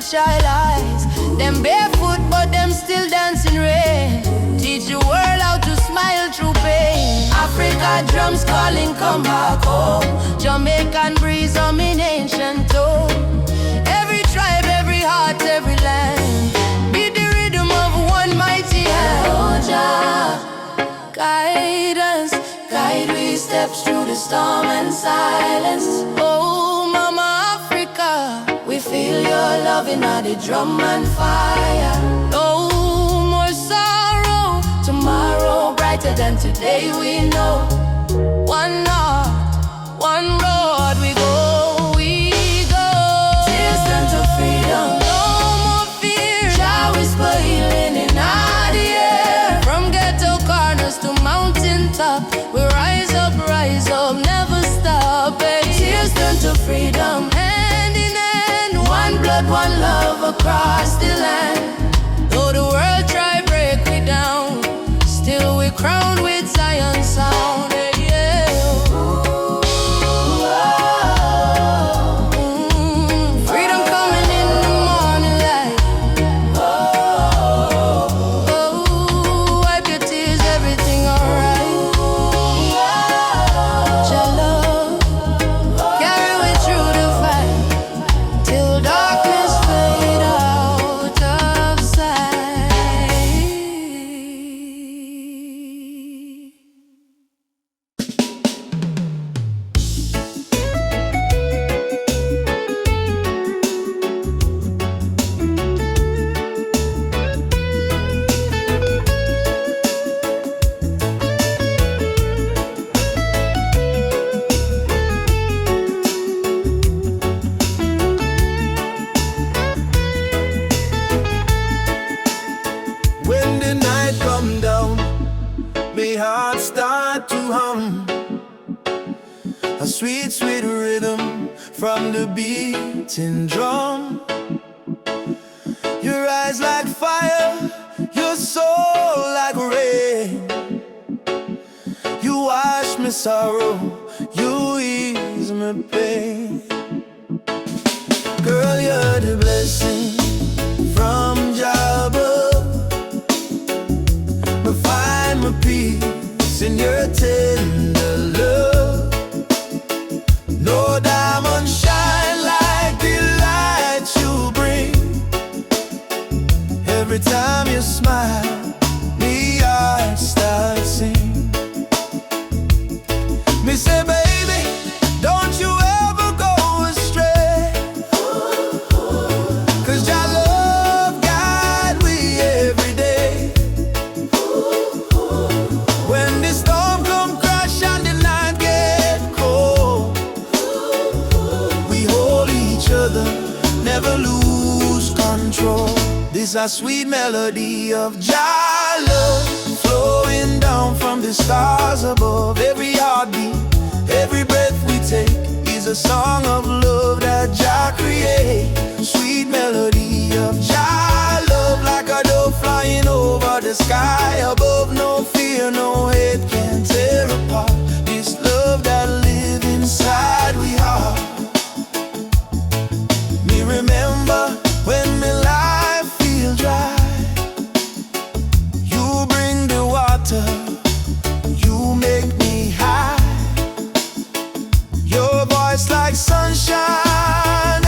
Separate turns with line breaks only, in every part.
mother's child eyes. Them barefoot but them still dancing rain. Teach the world how to smile through pain. Africa drums calling, come back home. Jamaican breeze humming ancient tone. Every tribe, every heart, every land. Be the rhythm of one mighty hand. Oh Jah, guide us, guide we steps through the storm and silence. Oh Mama Africa, we feel your love in the drum and fire. No more sorrow, tomorrow brighter than today we know. One heart, one road we go, we go. Tears turn to freedom, no more fear. Jah whisper healing in the air. From ghetto corners to mountain top, we rise up, never stop. Tears turn to freedom, hand in hand. One blood, one love across the land. Though the world try break me down, still we crowned with Zion sound. Freedom coming in the morning light. Wipe your tears, everything alright. Your love carry me through the fight till darkness fade out of sight.
When the night come down, my heart start to hum. A sweet, sweet rhythm from the beating drum. Your eyes like fire, your soul like rain. You wash me sorrow, you ease my pain. Girl, you're the blessing from Jah above. I find my peace in your tender love. No diamond shine like the light you bring. Every time you smile, me heart starts sing. Me say, baby, don't you ever go astray. 'Cause Jah love guide we every day. When the storm come crash and the night get cold, we hold each other, never lose control. This a sweet melody of Jah love, flowing down from the stars above. Every heartbeat, every breath we take is a song of love that Jah create. Sweet melody of Jah love, like a dove flying over the sky above. No fear, no hate can tear apart this love that live inside we heart. Me remember when my life feel dry, you bring the water, you make me high. Your voice like sunshine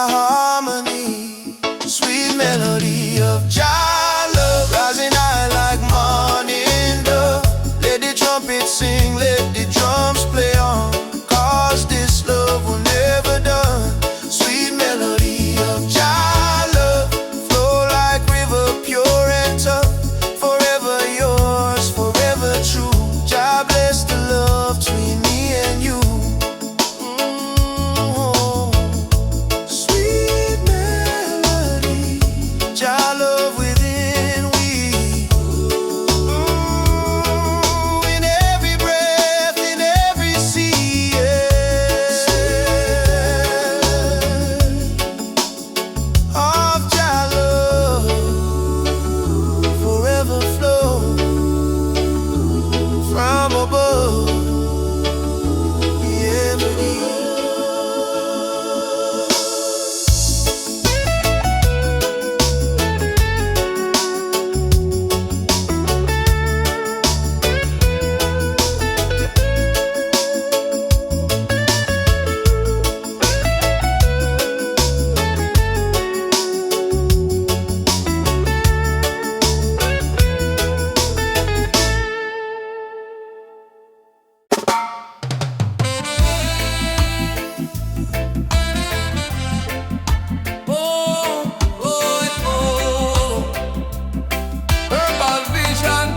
my harmony. Sweet melody of Jah love, rising high like morning dove. Let the trumpet sing, let the drums play on, 'cause this love will never done. Sweet melody of Jah love, flow like river, pure and tough. Forever yours, forever true. Jah bless the love between me and you. Sweet melody, Jah love within we. In every breath, in every sea, of Jah love, forever flow from above. Yeah, melody. Herbal vision.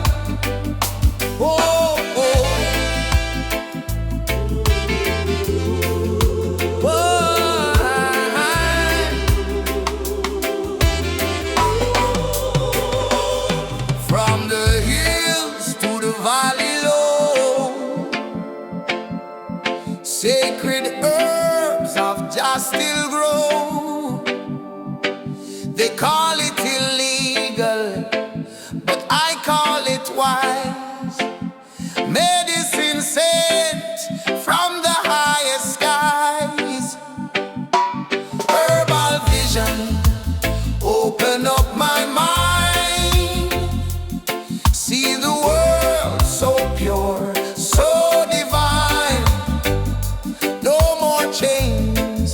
From the hills to the valley low, sacred herbs of Jah still grow. They call it illegal, but I call it wise. Medicine sent from the highest skies. Herbal vision, open up my mind. See the world so pure, so divine. No more chains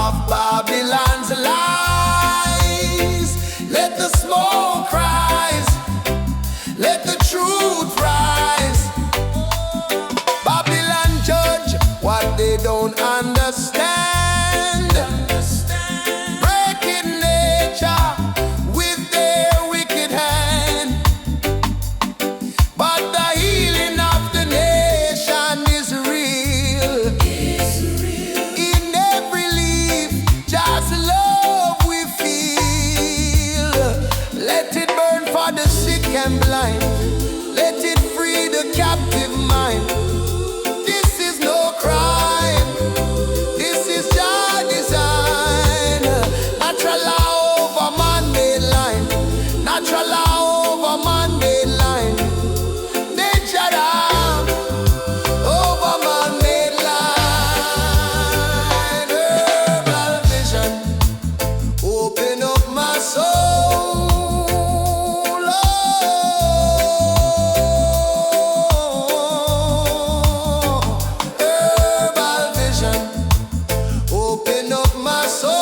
of Babylon's lies. Let the smoke rise, let the truth rise. Babylon judge what they don't understand. Breaking nature with their wicked hand. But the healing of the nation is real. In every leaf, just love we feel. Let it burn for the sick and blind. Let it free the captive mind. This is no crime. This is Jah design. Natural law over man-made line. Natural law over man-made line. Nature law over man-made line. Herbal vision, open up my soul. Herbal vision, open up my soul.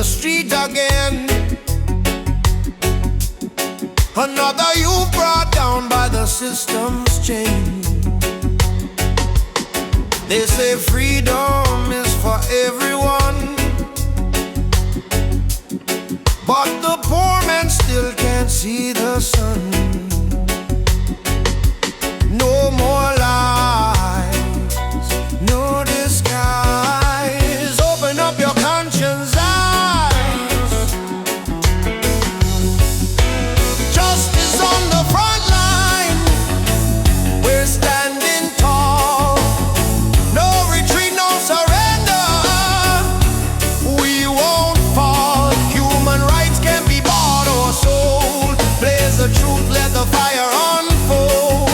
the street again. Another youth brought down by the system's chain. They say freedom is for everyone, but the poor man still can't see the sun. No more lies, no disguise. Open up your conscience eyes. Justice on the front line. We're standing tall. No retreat, no surrender. We won't fall. Human rights can't be bought or sold. Blaze the truth, let the fire unfold.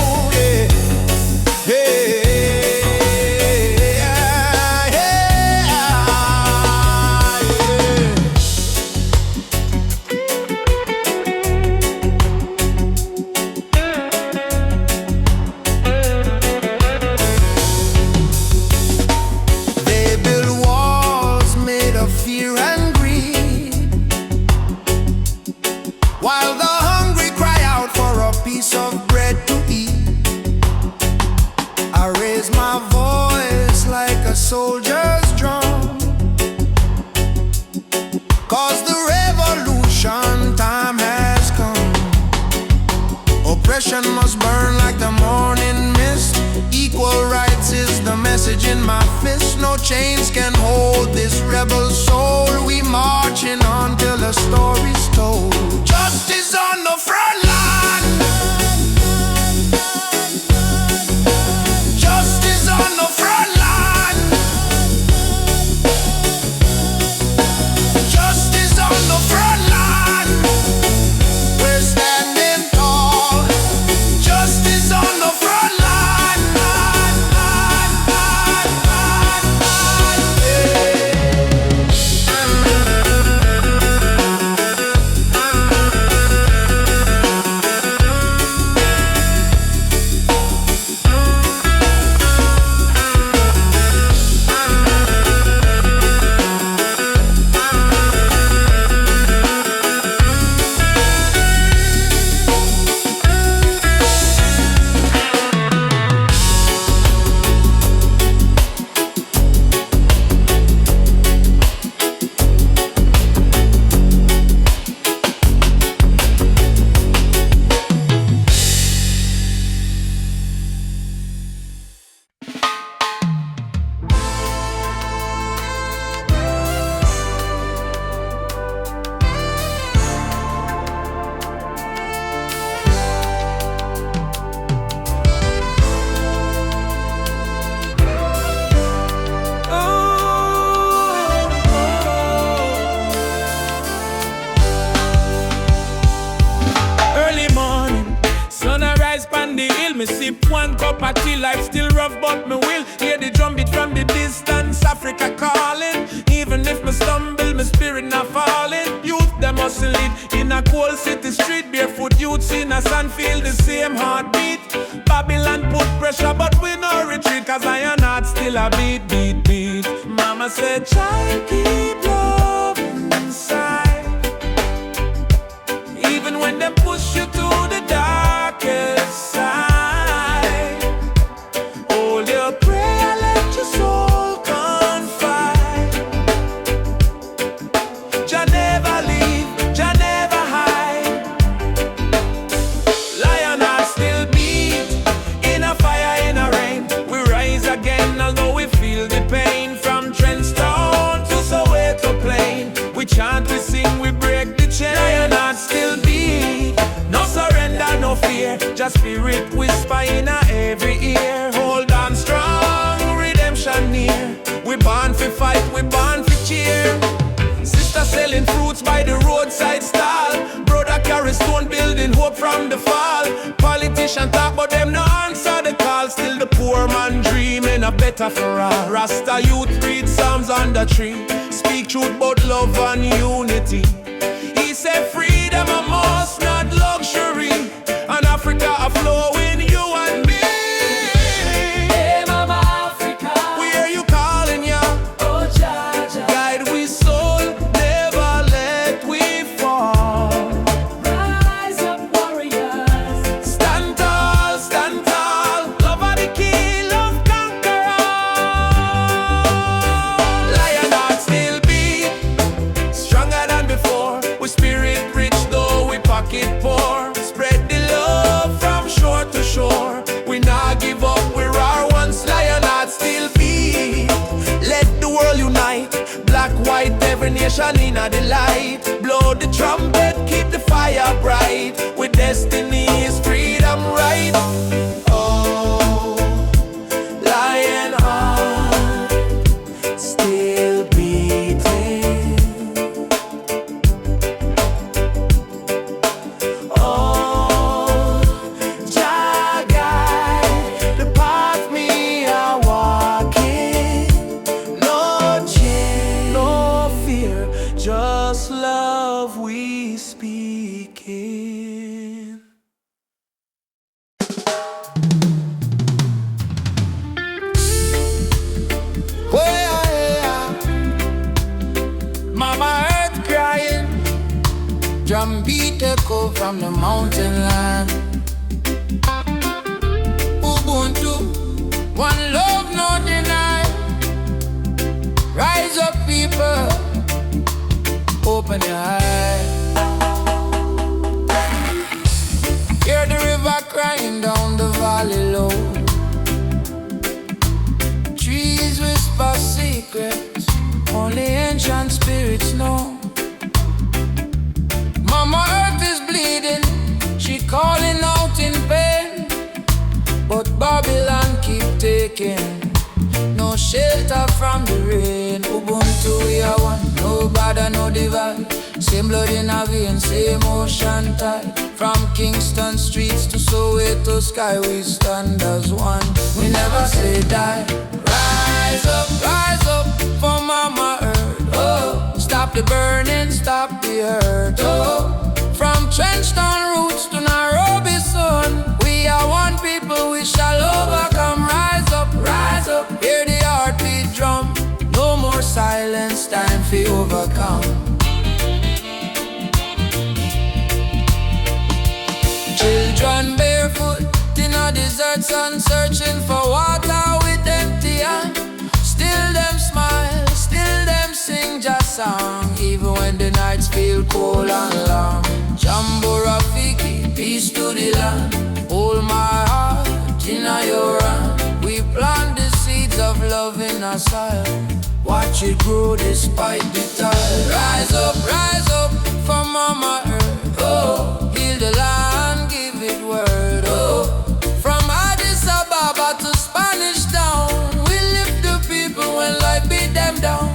While the hungry cry out for a piece of bread to eat, I raise my voice like a soldier's drum, 'cause the revolution time has come. Oppression must burn like the morning mist. Equal rights is the message in my fist. No chains can hold this rebel soul. We marching on till the story's told. Justice on the front line. Justice on the front line. Justice on the front line. We're standing tall. Justice on the front line.
Me sip one cup of tea, life still rough, but me will hear the drum beat from the distance. Africa calling, even if me stumble, my spirit not falling. Youth them hustle it in a cold city street. Barefoot youths in a sun feel the same heartbeat. Babylon put pressure, but we no retreat, 'cause iron heart still a beat, beat, beat. Mama said, child, keep love inside, even when they push you to the darkest side. Chant, we sing, we break the chain. Lion heart still beat. No surrender, no fear. Just spirit whisper in every ear. Hold on strong, redemption near. We born for fight, we born for cheer. Sister selling fruits by the roadside stall. Brother carry stone building hope from the fall. Politician talk but them no answer the call. Still the poor man dreaming a better for all. Rasta youth read Psalms on the tree. Speak truth about love and unity. He said freedom a must, not luxury. And Africa a flowing you and me.
Hey Mama Africa,
We hear you calling ya.
oh Jaja,
Guide we soul, never let we fall.
rise up warriors.
Stand tall, love of the king, love conquer all. every nation in a delight. Blow the trumpet, keep the fire bright. With destiny is freedom right. Oh, lion heart still beating. Oh, Jah guide the path me are walking. No change, no fear, just love we speaking.
Oh yeah, yeah.
Mama Earth crying,
Drum beat echo from the mountain land. Ubuntu, one love, no deny. Rise up, people, open your eyes. Hear the river crying down the valley low. Trees whisper secrets only ancient spirits know. Mama Earth is bleeding, she calling out in pain. But Babylon keep taking no shelter from the rain. Ubuntu we are one, no border, no divide. Same blood in our veins, same ocean tide. From Kingston streets to Soweto sky, we stand as one. We never say die. Rise up for Mama Earth. Oh, stop the burning, stop the hurt. Oh, from Trenchtown roots to Nairobi sun, we are one people, we shall overcome. Rise up, hear the heartbeat drum. No more silence, time for overcome. Children barefoot in a desert sun, searching for water with empty hand. Still them smile, still them sing just song, even when the nights feel cold and long. Jambo Rafiki, peace to the land. Hold my heart in your hand. We plant the seeds of love in our soil. Watch it grow despite the tide. Rise up for Mama Earth. Oh, heal the land, give it word. Oh, from Addis Ababa to Spanish Town, we lift the people when life beat them down.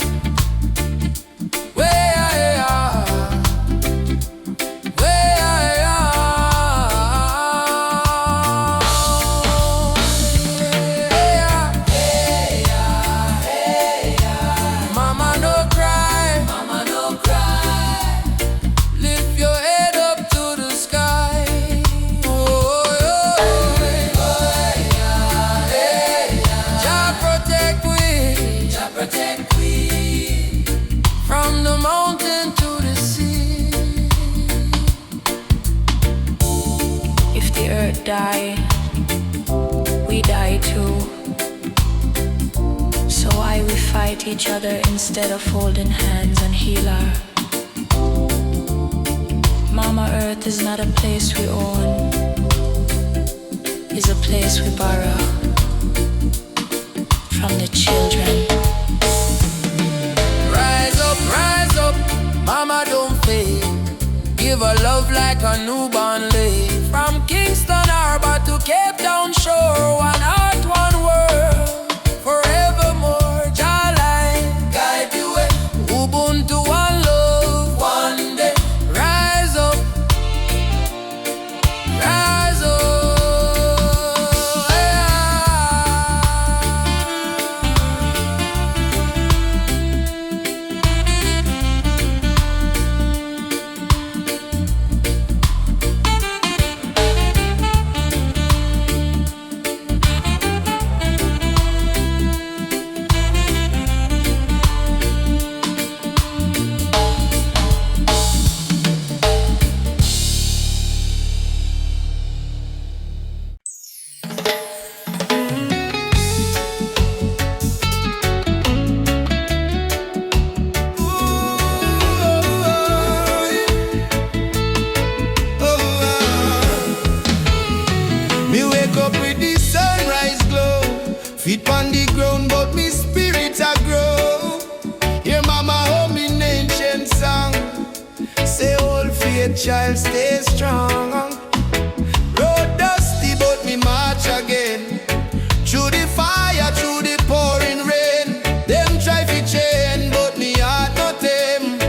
Die, we die too. So why we fight each other instead of holding hands and heal her? Mama Earth is not a place we own, it's a place we borrow from the children.
Rise up, Mama don't fade. Give her love like a newborn lay. From Kingston Harbor to Cape Town shore, one heart, one world, forevermore. Jah light, guide the way. Ubuntu, one love, one day. Rise up, Feet on the ground, but me spirit a grow. Hear Mama hold me name, child, stay strong. Road dusty, but me march again. Through the fire, through the pouring rain. Them try to chain, but me heart not them.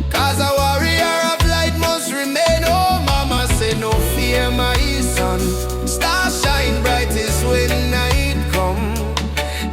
Cause a warrior of light must remain. Oh, mama say no fear, my son. Star shine brightest when night come.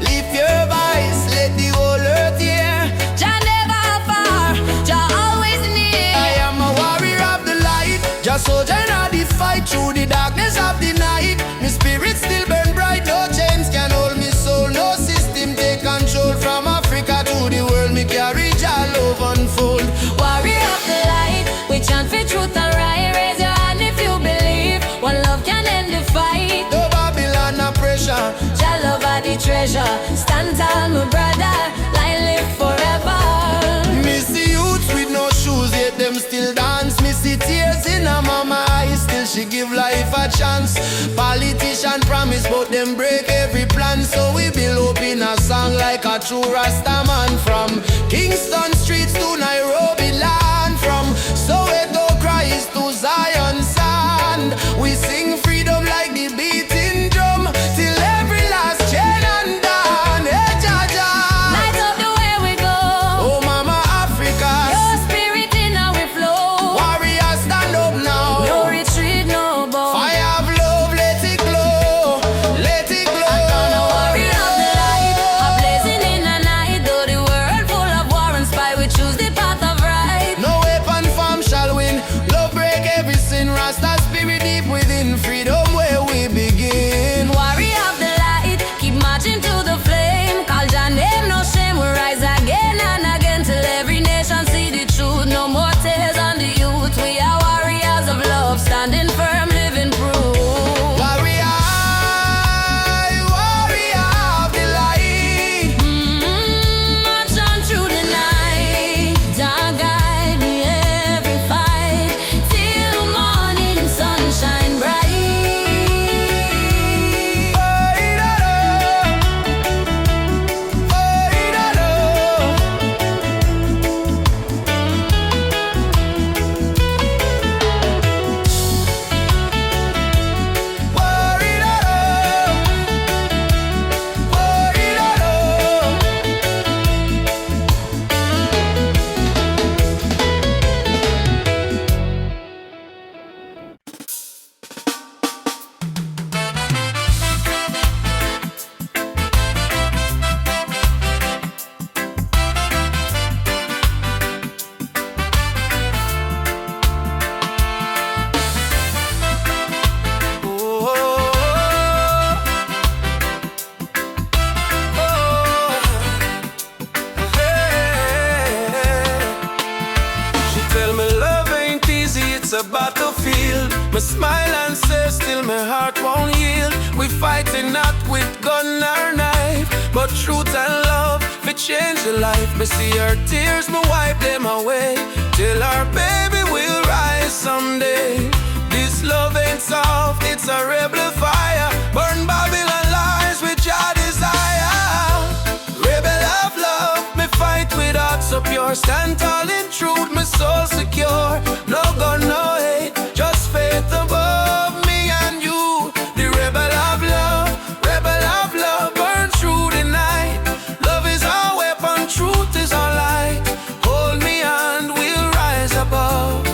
Lift your voice, let the whole earth hear.
Jah never far, Jah always near.
I am a warrior of the light, just soldier in the fight through the darkness of the night. My spirit still burn bright, no chains can hold me soul, no system take control. From Africa to the world, me carry Jah love unfold.
Warrior of the light, we chant for truth and right. Raise your hand if you believe one love can end the fight.
No Babylon, no pressure.
Jah love are the treasure. Stand tall, my brother, light live forever.
Me see youths with no shoes, yet them still dance. Me see tears in her mama eyes, still she give life a chance. Politician promise, but them break every plan. So we build up in a song like a true Rasta man. From Kingston streets to Nairobi land, from Soweto cries to Zion sand. We sing freedom like the beating drum, till every last chain undone. Hey, Jah Jah,
Light up the way we go.
oh mama Africa,
Your spirit in our flow.
warrior stand up now.
No retreat, no bow.
Fire of love, let it glow, let it glow.
I'm a warrior of the light, a blazing in the night. Though the world full of war and spy, we choose the path of right.
No weapon form shall win. Love break every sin. Rasta spirit deep within. Freedom where we begin.
Warrior of the light, keep marching to the flame. Call Jah name, no shame. We rise again and again till every nation see the truth. No more tears on the youth. We are warriors of love, standing firm, living proof.
Warrior, warrior of the light.
March on through the night. Jah guide me every fight till morning sunshine bright.
She tell me love ain't easy, it's a battlefield. Me smile and say still my heart won't yield. We fighting not with gun or knife, but truth and love fi change the life. Me see her tears, me wipe them away, till our baby will rise someday. This love ain't soft, it's a rebel fire. Burn Babylon lies with your desire. Rebel of love, me fight with heart so pure. Stand tall in truth, my soul secure. No gun, no hate, just faith above me and you. The rebel of love, burn through the night. Love is our weapon, truth is our light. Hold me and we'll rise above.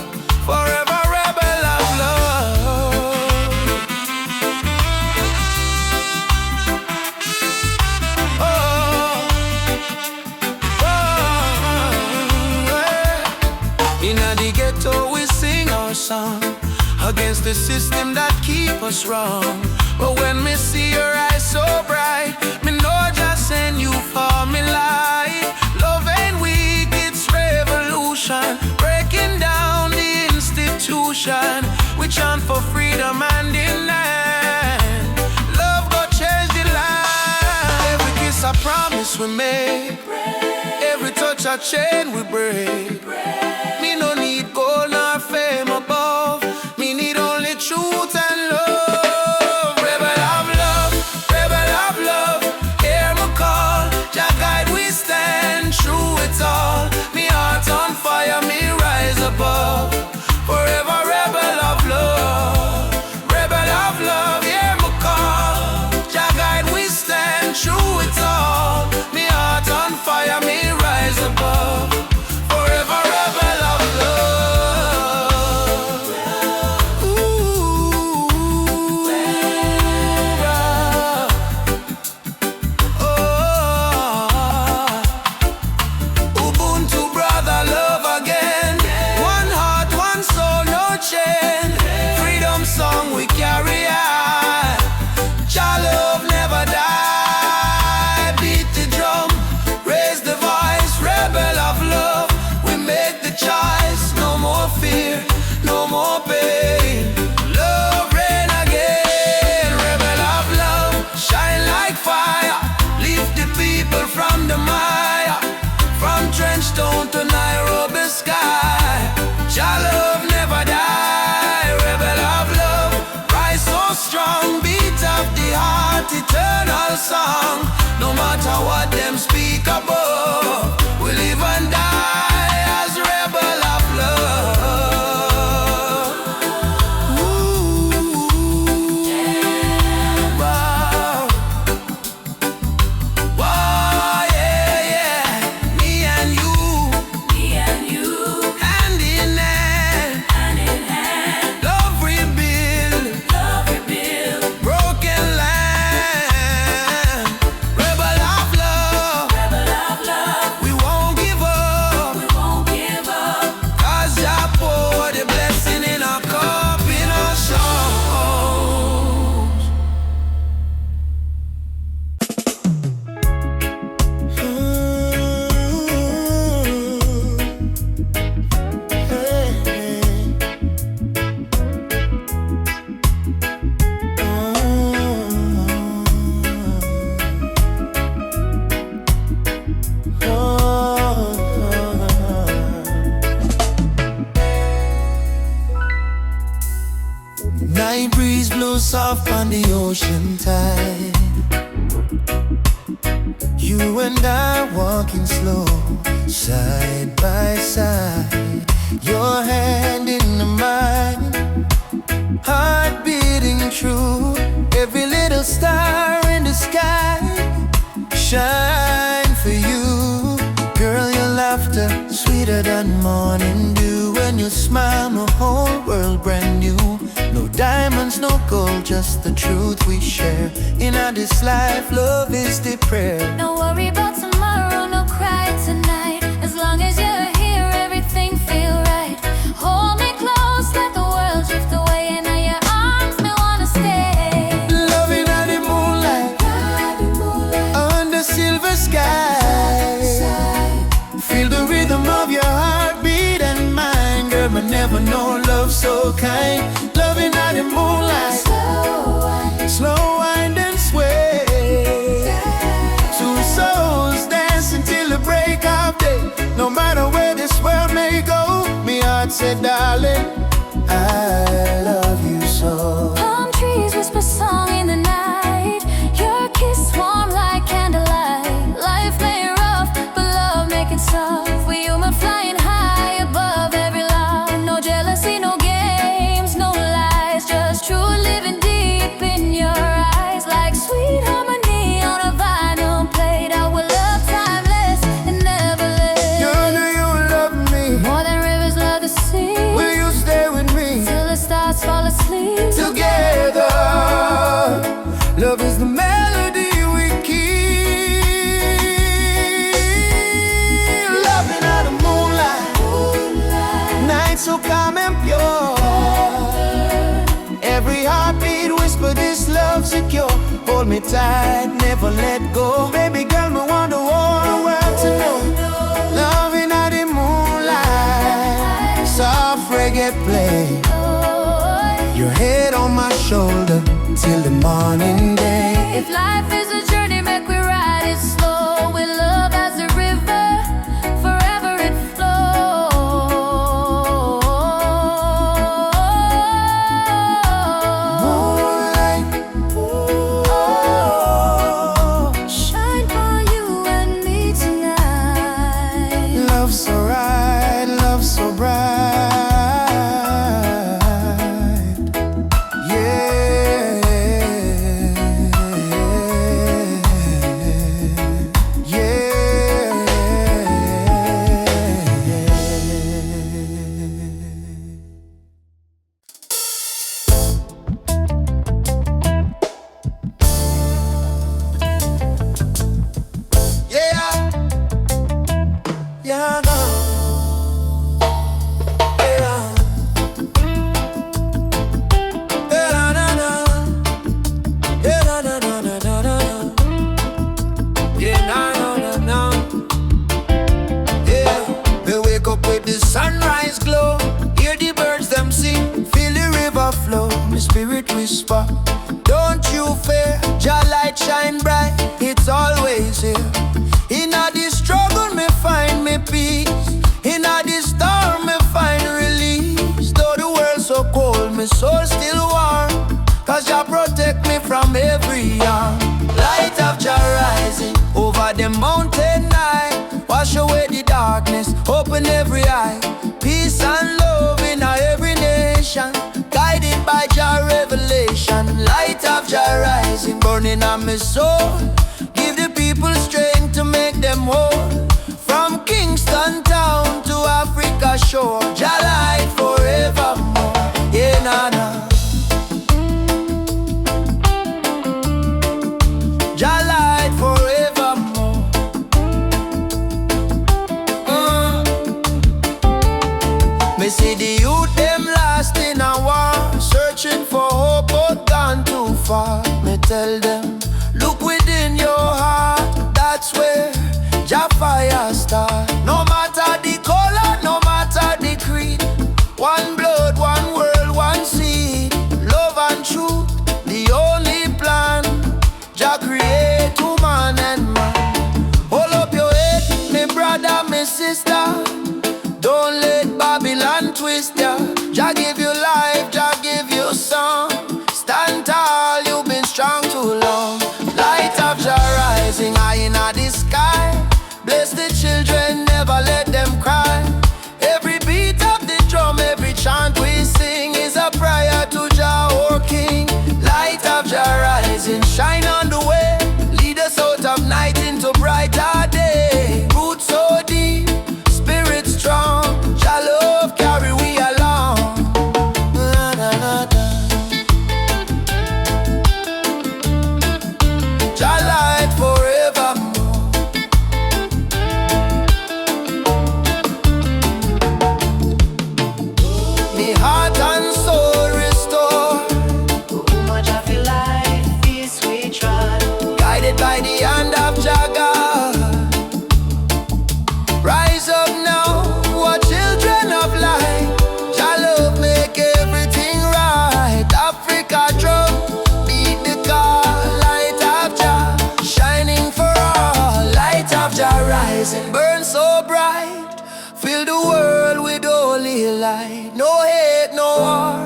Forever rebel of love. Inna the ghetto we sing our song against the system that keep us wrong. But when me see your eyes so bright, me know just send you for me light. Love ain't weak, it's revolution, breaking down the institution. We chant for freedom and in land. Love go change the land. Every kiss a promise we make, every touch a chain we break. Me no need gold nor fame above, me need only truth and love. Rebel of love, hear me call. Jah guide we stand through it all. Me heart on fire, me rise above. Forever
through it all, me heart on fire, me rise above. Forever rebel of love. Ooh, oh, Ubuntu brother, love again. One heart, one soul, no chain. Freedom song we carry on. Jah love never die. Beat the drum, raise the voice. Rebel of love, we make the choice. No more fear, no more pain. Love reign again. Rebel of love, shine like fire. Lift the people from the mire. From trench town to Nairobi sky. Jah love never die. Rebel of love, rise so strong. Beat of the heart, eternal song. No matter what them speak above, we live and die as rebel of love. Ooh, wow. Wow, yeah, yeah. Me and you, hand in hand. Love rebuild, broken land. Rebel of love, we won't give up. 'Cause Jah pour the blessing in our cup, in our songs. Night breeze blows soft on the ocean tide. You and I walking slow, side by side. Your hand in mine, heart beating true. Every little star in the sky shine for you. Girl, your laughter sweeter than morning dew. When you smile, my whole world brand new. No diamonds, no gold, just the truth we share. In this life, love is the prayer.
No worry about tomorrow, no cry tonight. As long as you're here, everything feel right. Hold me close, let the world drift away, and in your arms me wanna stay.
Loving at the moonlight, under silver sky. Feel the rhythm of your heartbeat and mine. Girl, I never know love so kind. Loving at the moonlight, slow wind and sway. Two souls dancing till the break of day. No matter where this world may go, me heart said, darling, I love you so.
Palm trees whisper song in the night. Your kiss warm like candlelight. Life may rough, but love make it soft. We human flying high above every line. No jealousy, no games, no lies. Just true living deep in your eyes. Like sweet harmony on a vinyl plate. Our love timeless and never late.
Girl, do you love me?
More than rivers love the sea.
Will you stay with me?
Till the stars fall asleep.
Together, love is the melody we keep. Loving at the moonlight, night so calm and pure. Every heartbeat whisper this love secure. Hold me tight, never let go. Baby girl, me want the whole world to know. Loving at the moonlight, soft reggae play. Your head on my shoulder till the morning day.
If life is a journey, make we ride it slow. With love as a river, forever it flows.
Moonlight,
Shine for you and me tonight.
love so right, love so bright. Yeah. over the mountain night. Wash away the darkness, open every eye. Peace and love in every nation, guided by Jah revelation. Light of Jah rising, burning on my soul. Give the people strength to make them whole. From Kingston town to Africa shore, Jah light forevermore. Yeah, nah, nah. Jah light forevermore. Me see the youth them lost in a war, searching for hope but gone too far. Me tell them, look within your heart, that's where Jah fire start. No matter the color, no matter the creed, one blood, one world, one seed. Love and truth, the only plan. Jah create woman and man. Hold up your head, me brother, me sister. Don't let Babylon twist ya. Jah give you life, Jah give you song. Stand tall, you've been strong too long. Light of Jah rising high in the sky. Bless the children, never let them cry. Every beat of the drum, every chant we sing is a prayer to Jah, our King. Light of Jah rising, shine on the way. Lead us out of night into brighter day. Roots so deep, spirit strong. Jah love carry we along. Na, na, na, na. Jah light forevermore. Me heart and soul restore.
Much of your life is we try.
Guided by the hand of Jah God. Rise up now, what children of light. Jah love make everything right. Africa drum, beat the call. Light of Jah, shining for all. Light of Jah rising, burn so bright. Fill the world with holy light. No hate, no war,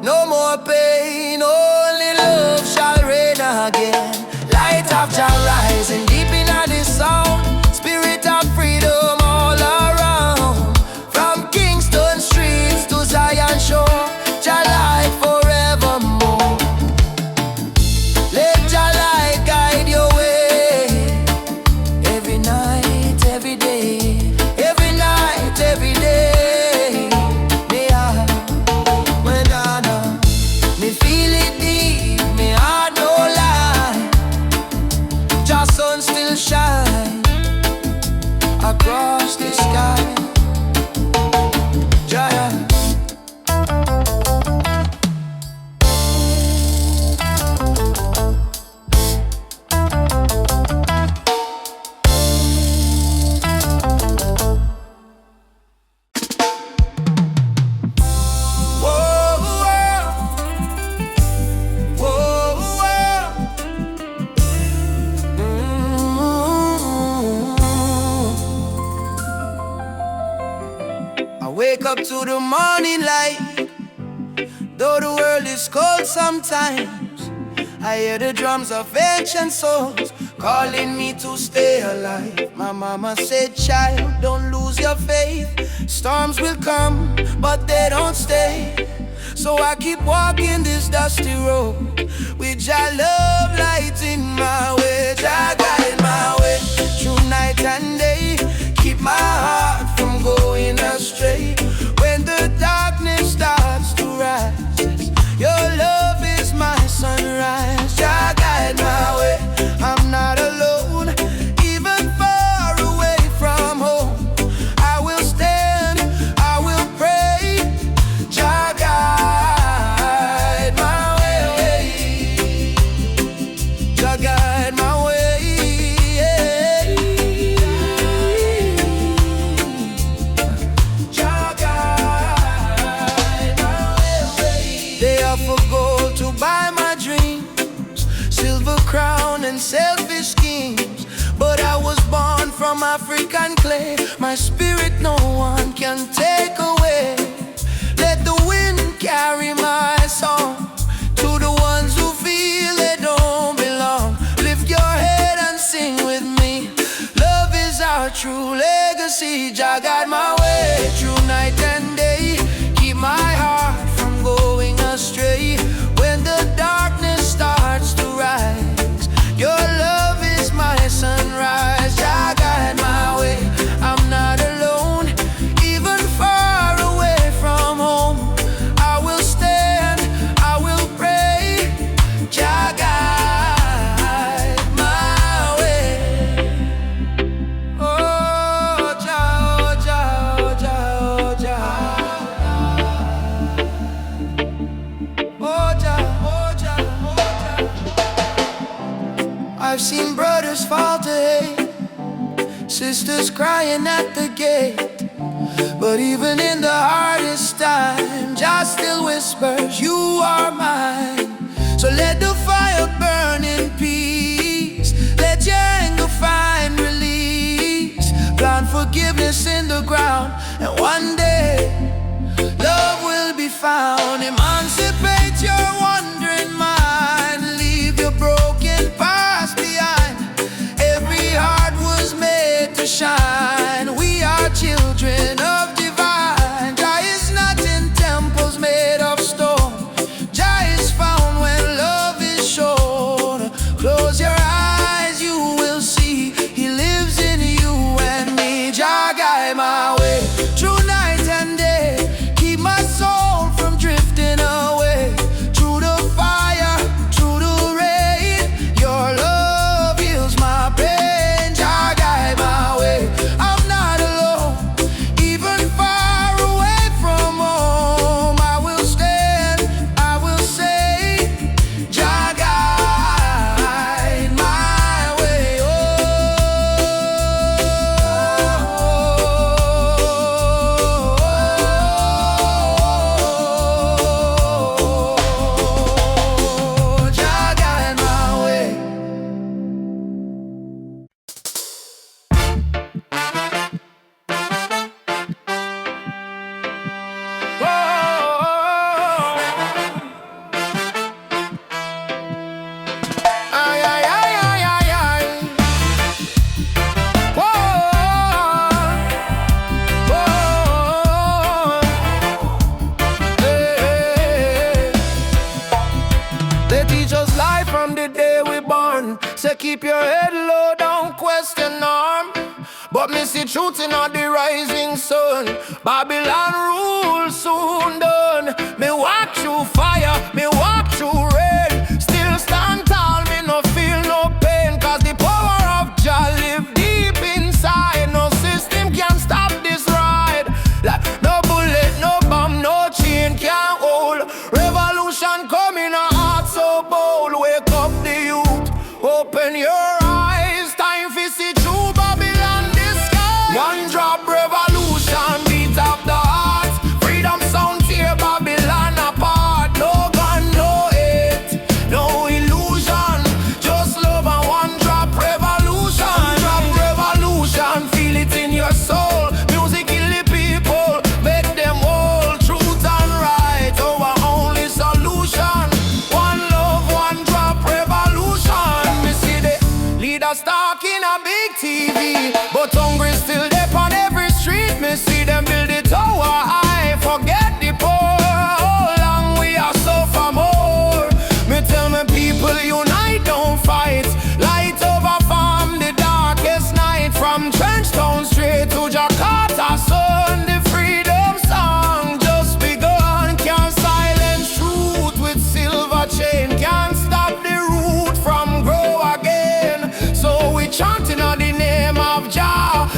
no more pain. Only love shall reign again. Light of Jah rising deep in the sound. Spirit of freedom all around. From Kingston streets to Zion shore, Jah light forevermore. Let Jah light guide your way. Every night, every day. Every night, every day. Me heart, when I know, me feel it deep, me heart no lie. Jah sun still shine across the sky. Jah. Whoa, whoa, whoa. I wake up to the morning light. Though the world is cold sometimes, I hear the drums of ancient souls calling me to stay alive. My mama said, child, don't lose your faith. Storms will come, but they don't stay. So I keep walking this dusty road with Jah love lighting my way. Jah guide my way through night and day. Keep my heart from going astray. When the darkness starts to rise, your love is my sunrise. Jah guide my way, I'm not alone. Even far away from home, I will stand, I will pray. Jah guide my way. Jah guide my way. Jah guide my way. They offer gold to buy my dreams, silver crown and selfish schemes. But I was born from African clay. My spirit no one can take away. Let the wind carry my song to the ones who feel they don't belong. Lift your head and sing with me. our true legacy. Jah guide my way through night and day. Keep my heart from going astray. When the darkness starts to rise, your love is my sunrise. Jah guide my way, I'm not alone. Even far away from home, I will stand, I will pray. Jah guide my way. Oh Jah, oh Jah, oh Jah, oh Jah. Oh Jah, oh Jah, oh Jah. I've seen brothers fall to hate, sisters crying at the gate. But even in the hardest time, Jah still whispers, you are mine. So let the fire burn in peace. Let your anger find release. Plant forgiveness in the ground, and one day love will be found. Emancipate your wandering mind. Leave your broken past behind. Every heart was made to shine. We are children of divine. Jah is not in temples made of stone. Jah is found when love is shown. Close your eyes, you will see He lives in you and me. Jah guide my way through night and day. Keep my soul from drifting away. Through the fire, through the rain, your love heals my pain. Jah guide my way, I'm not alone. Even far away from home, I will stand, I will say, Jah guide my way. Oh, Jah guide my way. Ay, ay, ay, ay, ay, ay. Hey. They teach us life from the day we born. Say keep your head low, don't question norm. But me see truth in all the rising sun. Babylon rule soon done. Me walk through fire, me walk through rain. Still stand tall, me no feel no pain. Cause the power of Jah live deep inside. No system can stop this ride. Like no bullet, no bomb, no chain can hold. Revolution coming, a heart so bold. Wake up the youth, open your eyes. Time for see true Babylon disguise. One drop revolution, beat up the heart. Freedom sound tear Babylon apart. No gun, no hate, no illusion. Just love and one drop revolution. One drop revolution, feel it in your soul. Music kill the people, make them whole. Truth and right, our only solution. One love, one drop revolution. Me see the leaders talking a big TV, but hungry still there on every street. Me see them build the tower high, forget the poor. How long we are suffer more? Me tell me people unite, don't fight. Light over farm the darkest night. From Trenchtown straight to Jakarta sun. The freedom song just begun. Can't silence truth with silver chain. Can't stop the root from grow again. So we chanting on the name of Jah.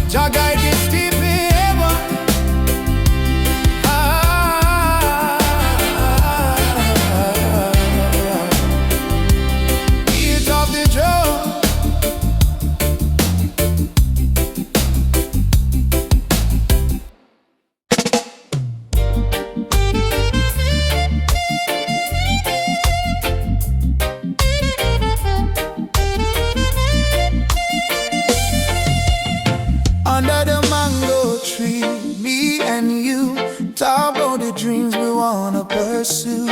Jah guide this people ever. Beat of the drum. Under the mango tree, me and you talk about the dreams we wanna pursue.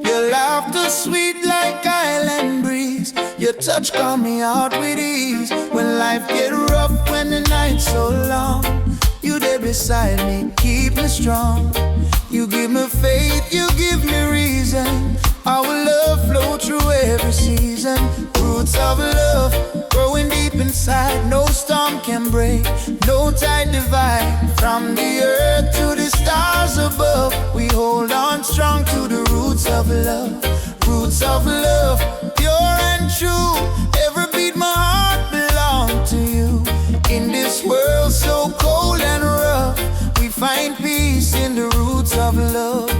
Your laughter sweet like island breeze. Your touch calm me out with ease. When life get rough, when the night's so long, you there beside me, keep me strong. You give me faith, you give me reason. Our love flow through every season. Roots of love growing deep inside. No storm can break, no tide divide. From the earth to the stars above, we hold on strong to the roots of love. Roots of love, pure and true. Every beat my heart belongs to you. In this world so cold and rough, we find peace in the roots of love.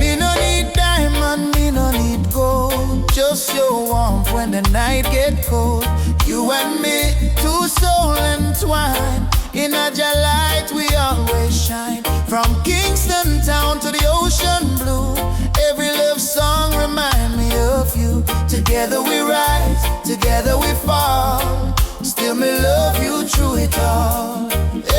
Me no need diamond, me no need gold. Just your warmth when the night get cold. You and me, two souls entwined. In a light we always shine. From Kingston town to the ocean blue, every love song remind me of you. Together we rise, together we fall. Still me love you through it all.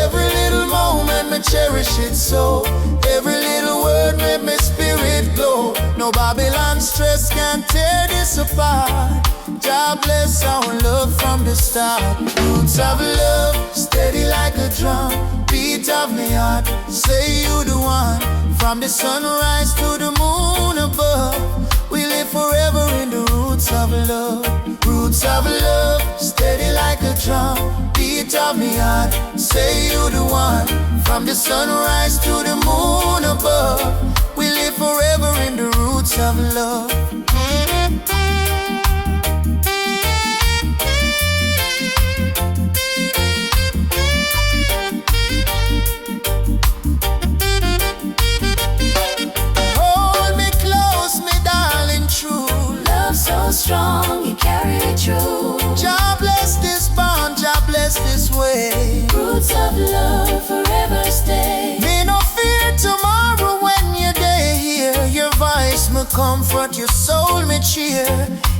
Every little moment me cherish it so. Every little word made my spirit glow. No Babylon stress can tear this apart. God bless our love from the start. Roots of love, steady like a drum. Beat of me heart, say you the one. From the sunrise to the moon above, we live forever in the roots of love. Roots of love, steady like a drum. Beat of me heart, say you the one. From the sunrise to the moon above, we live forever in the roots of love.
So strong, you carry it through.
Jah bless this bond, Jah bless this way.
Roots of love forever stay.
Me no fear tomorrow when you're here. Your voice me comfort, your soul me cheer.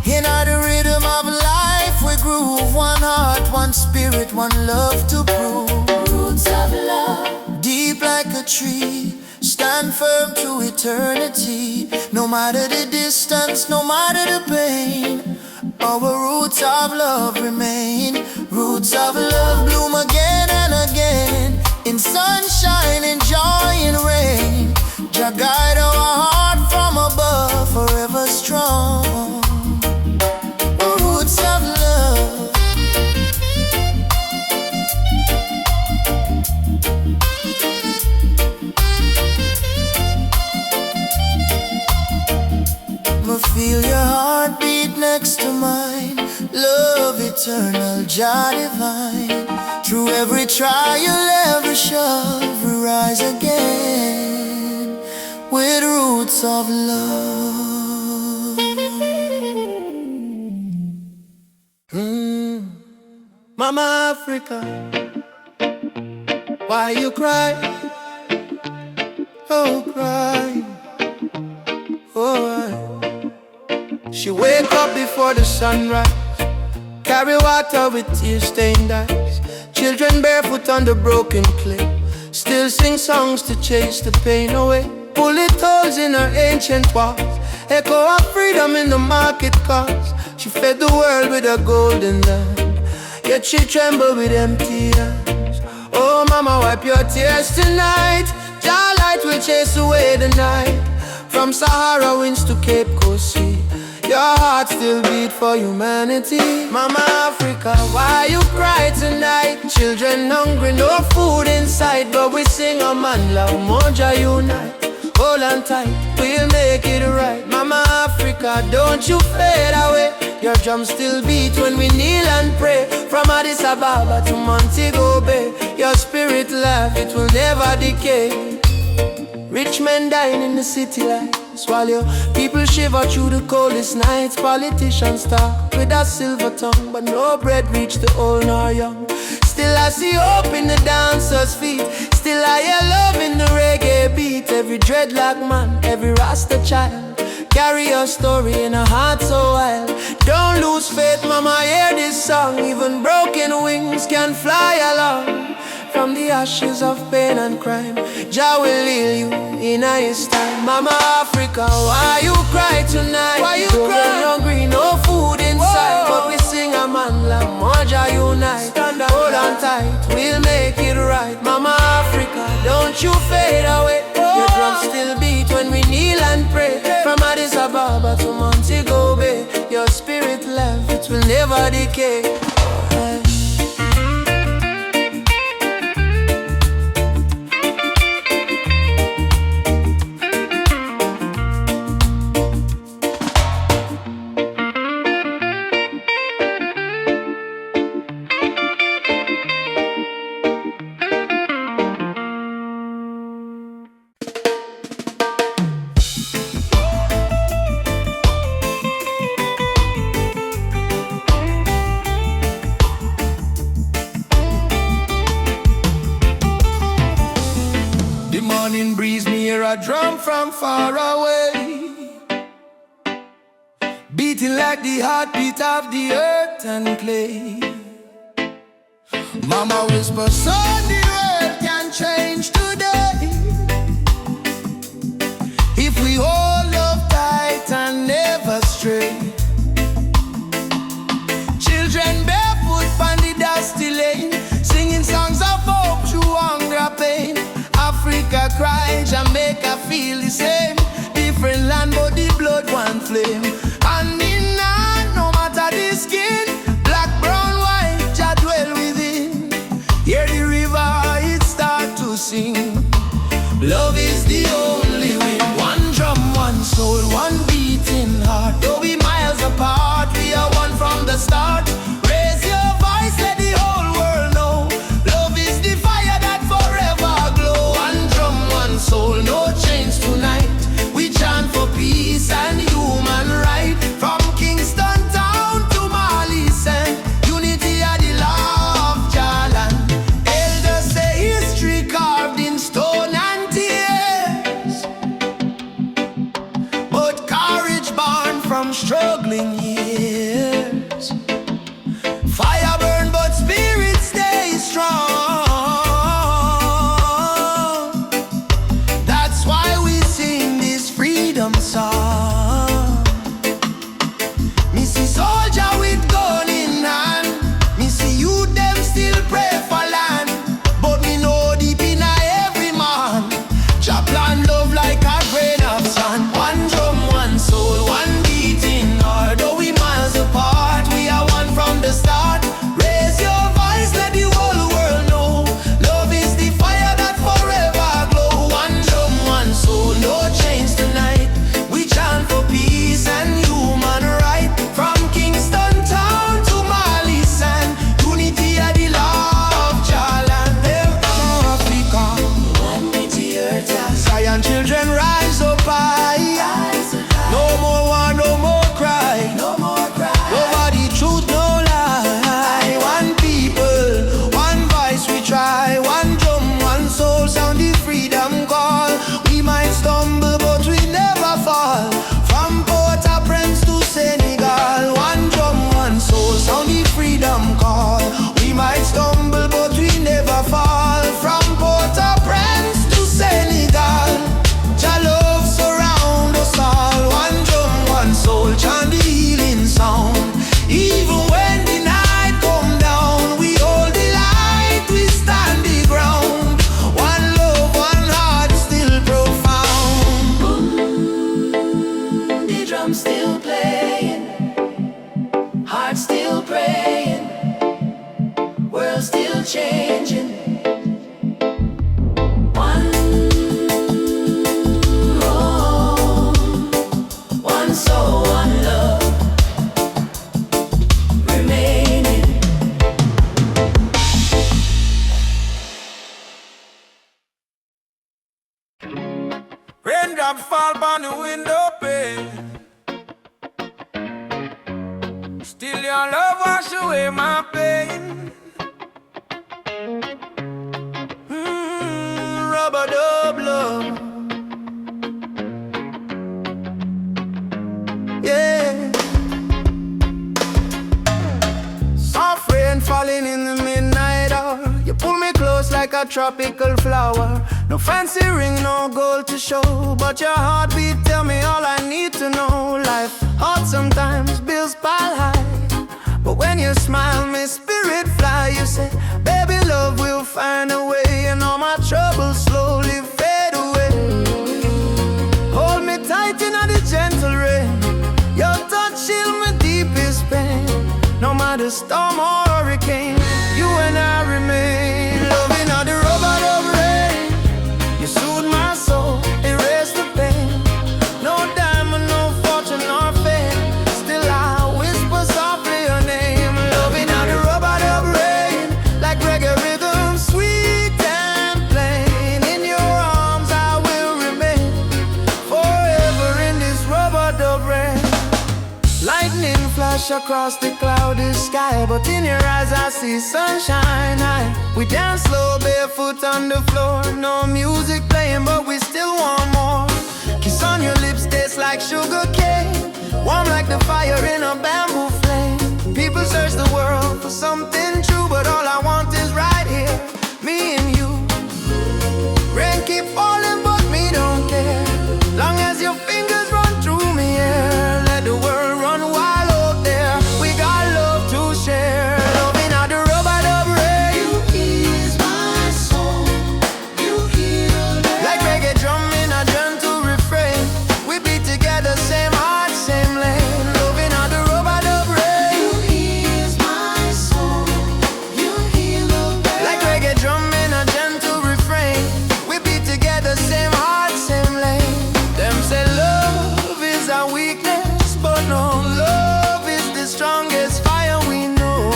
In the rhythm of life we groove. One heart, one spirit, one love to prove.
Roots of love,
deep like a tree, stand firm through eternity. No matter the distance, no matter the pain, our roots of love remain. Roots of love bloom again and again. In sunshine, in joy, in rain. Jah guide our heart from above, forever strong. Roots of love. Feel your heartbeat next to mine. Love eternal, Jah divine. Through every trial, every shove, we rise again with roots of love. Mama Africa, why you cry? Oh, cry. Oh, she wake up before the sunrise, carry water with tear-stained eyes. Children barefoot on the broken clay, still sing songs to chase the pain away. Bullet holes in her ancient walls, echo of freedom in the market cars. She fed the world with a golden land, yet she trembled with empty hands. Oh mama, wipe your tears tonight. Jah light will chase away the night. From Sahara winds to Cape Coast Sea, your heart still beat for humanity. Mama Africa, why you cry tonight? Children hungry, no food inside, but we sing a man love, Moja unite. Hold on tight, we'll make it right. Mama Africa, don't you fade away.
Your drums still beat when we kneel and pray. From Addis Ababa to Montego Bay, your spirit laugh, it will never decay. Rich men dying in the city lights, while your people shiver through the coldest nights. Politicians talk with a silver tongue, but no bread reach the old nor young. Still I see hope in the dancers' feet. Still I hear love in the reggae beat. Every dreadlock man, every Rasta child, carry your story in a heart so wild. Don't lose faith, mama, hear this song. Even broken wings can fly along. From the ashes of pain and crime, Jah will heal you in His time. Mama Africa, why you cry tonight? Why you cry? Hungry, no food inside. Whoa. But we sing a man like Moja unite. Stand up, hold on tight, we'll make it right. Mama Africa, don't you fade away. Whoa. Your drums still beat when we kneel and pray. From Addis Ababa to Montego Bay, your spirit left, it will never decay.
Morning breeze, me hear a drum from far away, beating like the heartbeat of the earth and clay. Mama whisper, son, the world can change today if we hold up tight and never stray. Children barefoot on the dusty lane, singing songs of hope through hunger pain. Africa cry, Jamaica feel the same. Different land but the blood one flame. And in hand, no matter the skin, black, brown, white, Jah dwell within. Hear the river, it start to sing. Love is the only way. One drum, one soul, one beating heart. Though we miles apart, we are one from the start. Raise your voice, let the whole world know. Love is the fire that forever glow. One drum, one soul, no chains tonight. We chant for peace and human right. From Kingston town to Marley Sand, unity are the law of Jalan. Elders say history carved in stone and tears, but courage born from struggling years. Fire burn but spirit stay strong. That's why we sing this freedom song. Me see soldier with gun in hand, me see youth them still pray for land. But me know deep in every man, Jah plan love like a grain of sand. One drum, one soul, one beating heart. Though we miles apart, we are one from the start. Raise your voice, let the whole world know. Love is the fire that forever glow. One drum, one soul, no chains tonight. We chant for peace and human right. From Kingston town to Marley Sand, unity are the law of Jalan. Africa, one with the earth. Zion children rise up high. No more war, no more cry. No more cry. Nobody truth, no lie. One people, one voice we try. One drum, one soul, sound the freedom call. We might stumble, but we never fall. From Port-au-Prince to Senegal. One drum, one soul, sound the freedom call. We might stumble, but we never fall. From Port-au-Prince to Senegal, Jah love surround us all. One drum, one soul, chant the healing sound. Even when the night come down, we hold the light, we stand the ground. One love, one heart, still profound.
The drums still playing, heart still praying, world still changing. One home, one soul, one love.
drop fall on the window pane. Still your love wash away my pain.
Rubber dub love. Yeah. Soft rain falling in the midnight hour. You pull me close like a tropical flower. No fancy ring, no gold to show, but your heartbeat tell me all I need to know. Life hard sometimes, bills pile high, but when you smile, my spirit fly. You say, baby, love will find a way, and all my troubles slowly fade away. Hold me tight in the gentle rain. Your touch shield my deepest pain. No matter storm or hurricane, you and I remain. Loving all the rubber of rain. You soothe my soul, erase the pain. No diamond, no fortune or fame, still I whisper softly your name. Loving all the rubber of rain, like reggae rhythm, sweet and plain. In your arms I will remain, forever in this rubber dub rain. Lightning flash across the cloudy sky, but in your eyes I see sunshine. We dance slow, barefoot on the floor. No music playing, but we still want more. Kiss on your lips tastes like sugar cane, warm like the fire in a bamboo flame. People search the world for something true, but all I want is right here, me and you. Rain keep falling, but me don't care, long as your fingers run through me, yeah. Let the world run wild out there. We got love to share. Loving all the rubber dub rain. You ease my soul, you heal me. Like reggae drum in a gentle refrain. We beat together, same heart, same lane. Loving all the rubber dub rain. You ease my soul, you heal me. Like reggae drum in a gentle refrain. We beat together, same heart, same lane. Them say love is our weakness, but no, love is the strongest fire we know.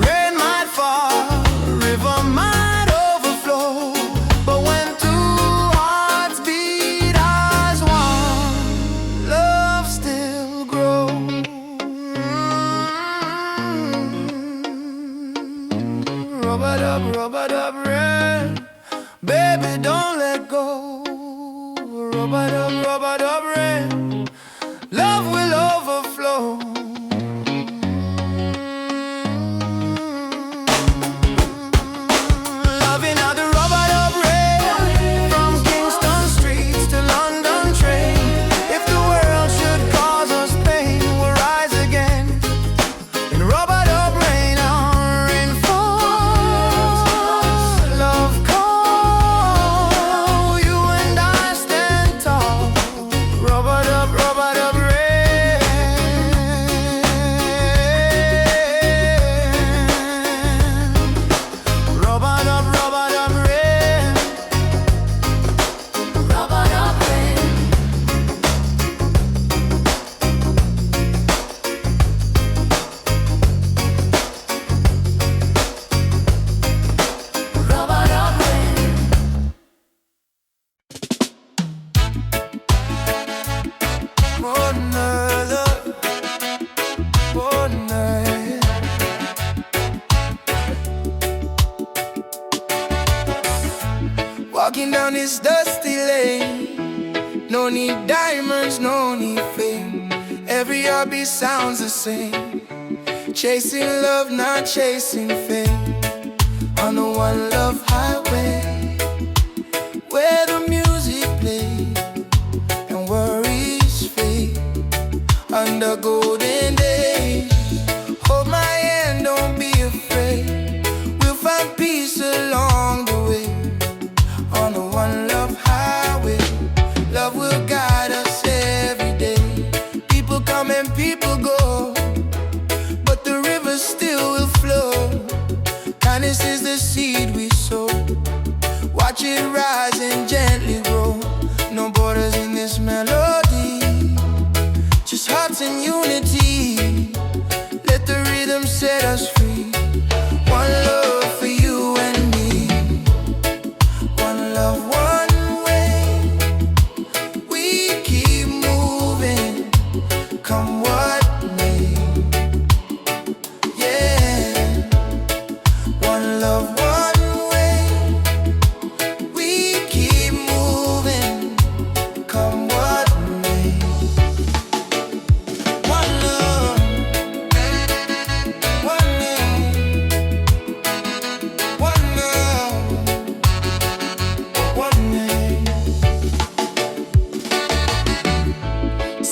Rain might fall, river might overflow, but when two hearts beat as one, love still grows. Rubber dub rain, baby, don't let go. Rubber dub rain, love will overflow. Loving all the rubber dub rain, from Kingston streets to London train. If the world should cause us pain, we'll rise again. In rubber dub rain, our rain falls, love call, you and I stand tall. Rubber dub rain. Rubber dub rain.
Rubber dub rain. Rubber dub rain.
One night, one night. Walking down this dusty lane, no need diamonds, no need fame. Every heartbeat sounds the same. Chasing love, not chasing fame. On the one love highway, where the music plays and worries fade. Under golden days, hold my hand, don't be afraid. We'll find peace along the way. On the one love highway, love will guide us every day. People come and people go, but the river still will flow. Kindness is the seed we sow. Watch it rise and gently grow. No borders in this melody, just hearts in unity. Let the rhythm set us free. One love for you and me.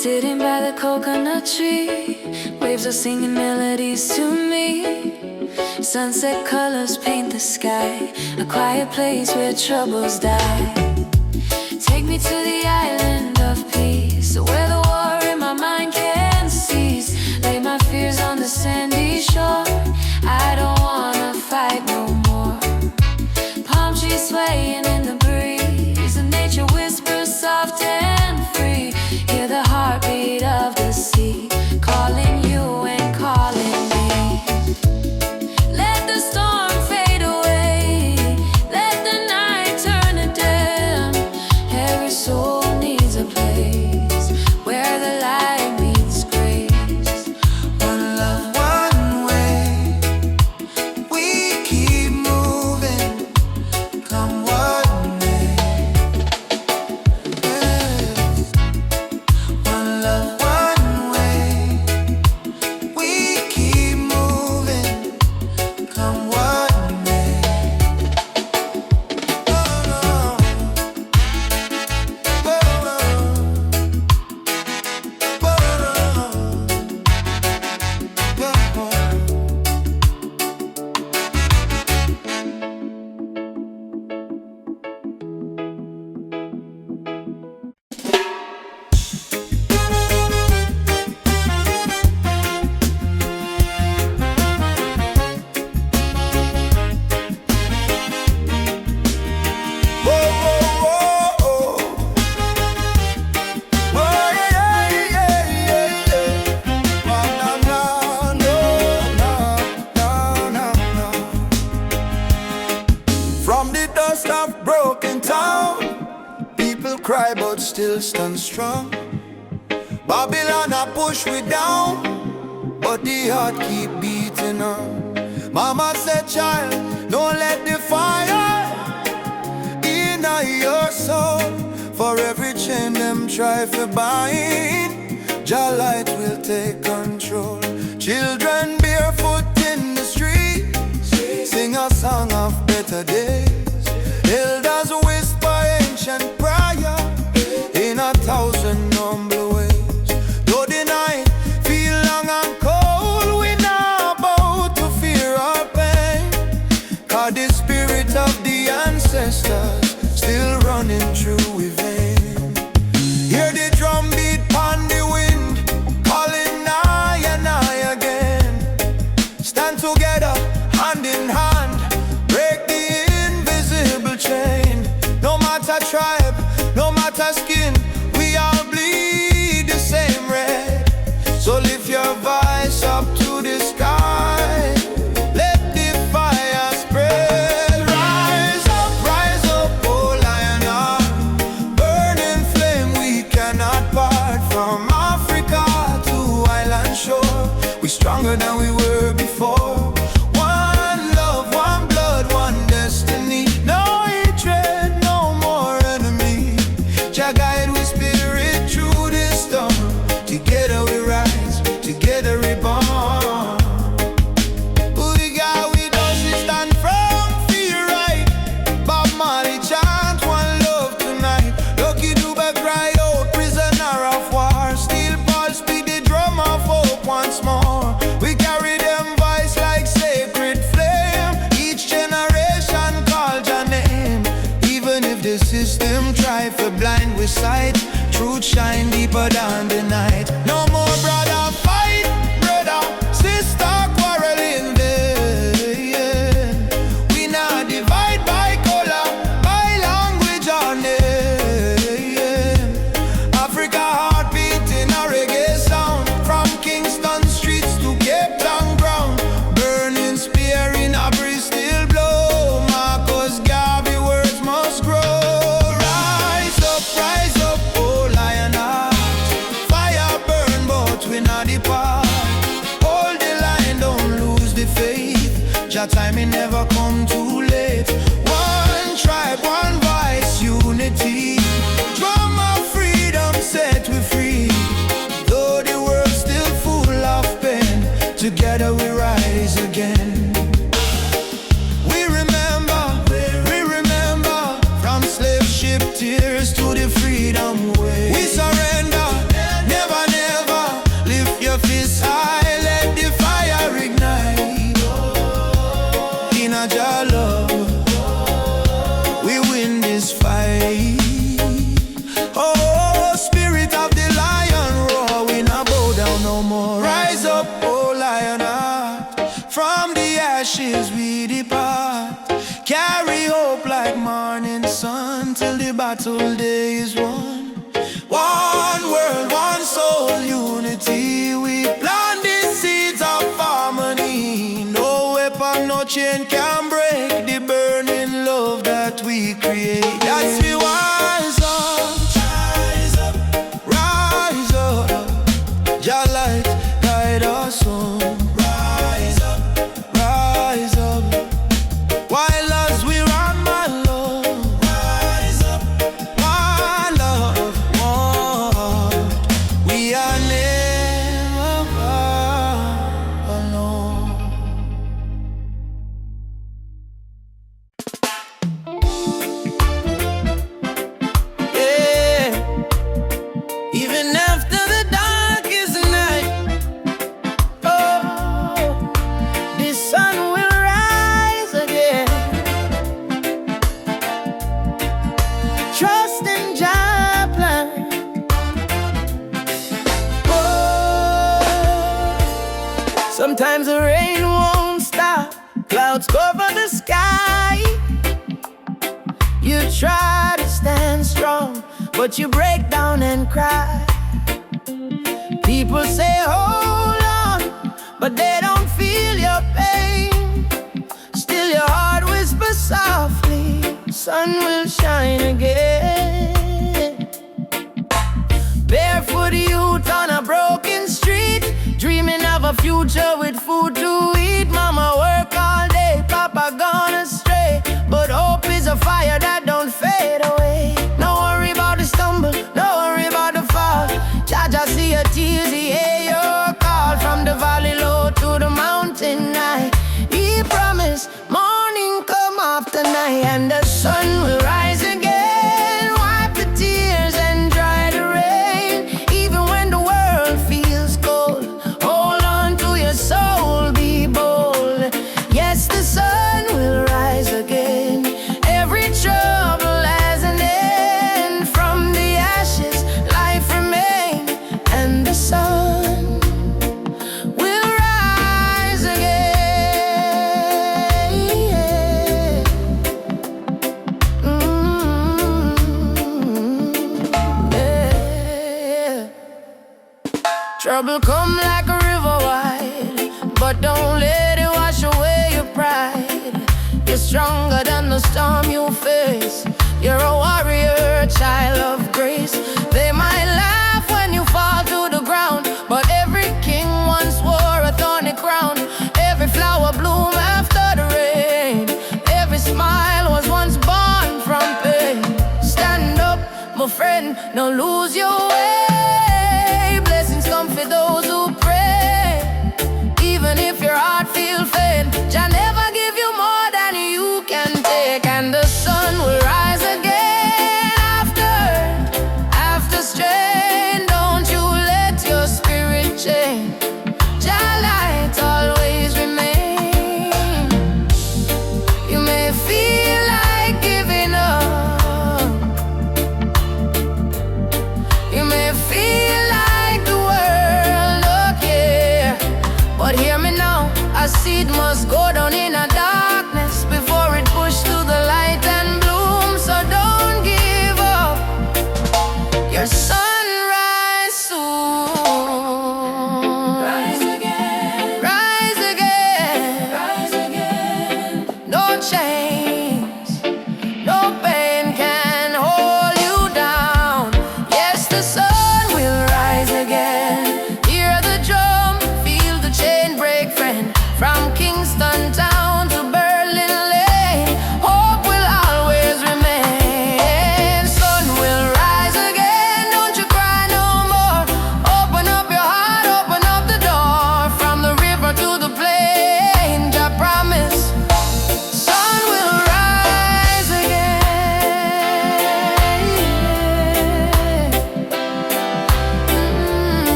Sitting by the coconut tree, waves are singing melodies to me. Sunset colors paint the sky, a quiet place where troubles die. Take me to the island of peace, where the war in my mind can cease. Lay my fears on the sandy shore, I don't wanna fight no more. Palm trees swaying in the breeze, and nature whispers soft and free. Hear the heartbeat of the sea, calling you and calling me. Let the storm fade away, let the night turn to dim. Every soul needs a place where the light meets grace.
One love, one way, we keep moving, come what may. One love, one way, we keep moving, come what may. Oh, no. Oh, no. From the dust of broken town, people cry but still stand strong. Babylon a push we down, but the heart keep beating on. Mama said, child, don't let the fire in your soul. For every chain them try to bind, Jah light will take control. Children barefoot in the streets, sing a song of better days. Elders whisper ancient prayer in 1,000 humble ways. Though the night feel long and cold, we not about to fear or pain, 'cause the spirit of the ancestors still running through we vein. Hear the drum beat on the wind, calling nigh and nigh again. Stand together, hand in hand, break the invisible chain. No matter tribe, no matter skin, we all bleed the same red. So lift your voice up to the sky, let the fire spread. Rise up, oh lion heart, burning flame we cannot part. From Africa to island shore, we stronger than we were before. One love, one blood, one destiny. No hatred, no more enemy. Jah guide we spirit through this storm. Together we rise, together we born. Who the God we don't stand from fear right. Bob Marley chant one love tonight. Lucky Duba cry out, prisoner of war. Steel ball speak the drum of hope once more. We carry them voice like sacred flame. Each generation call your name. Even if the system try to blind we sight, truth shine deeper than the night. No more brother fight, brother, sister quarreling vain. We not divide by color, by language or name. Africa heartbeat in a reggae sound, from Kingston streets to Cape Town ground. Burning spear in a breeze still blow, Marcus Garvey words must grow. Rise up, oh lion heart, fire burn but we not depart. Hold the line, don't lose the faith, Jah time it never come too late. One tribe, one voice, unity. Drum of freedom set we free. Though the world still full of pain, together we rise again. We remember, from slave ship tears to the freedom way. We surrender, never chain can break the burning love that we create. That's we wise up, rise up. Jah light guide us home. Rise up. While as we run, my love. Rise up, my love. We are never alone. Yeah, even after the darkest night, oh, the sun will rise again. Trust in Jah plan. Oh, sometimes the rain won't stop, clouds cover the sky. You try to stand strong, but you break down and cry. People say hold on, but they don't feel your pain. Still your heart whispers softly, sun will shine again. Barefoot youth on a broken street, dreaming of a future with food to eat. Mama work all day, Papa gone astray, but hope is a fire that don't fade away. No worry about the stumble, no worry about the fall. Jah see your tears, he hear your call. From the valley low to the mountain high, he promised morning come after night, and the sun will rise again. Wipe the tears and dry the rain. Even when the world feels cold, hold on to your soul, be bold. Yes, the sun will rise again. Every trouble has an end. From the ashes, life remains, and the sun will rise again. Yeah. Trouble come like a river wide, but don't let it wash away your pride. You're stronger than the storm you face. You're a warrior, child of grace. They might laugh when you fall to the ground, but every king once wore a thorny crown. Every flower bloom after the rain. Every smile was once born from pain. Stand up, my friend, don't lose your way. Blessings come for those who pray. Even if your heart feels faint, Jah never give you more than you can take. And the sun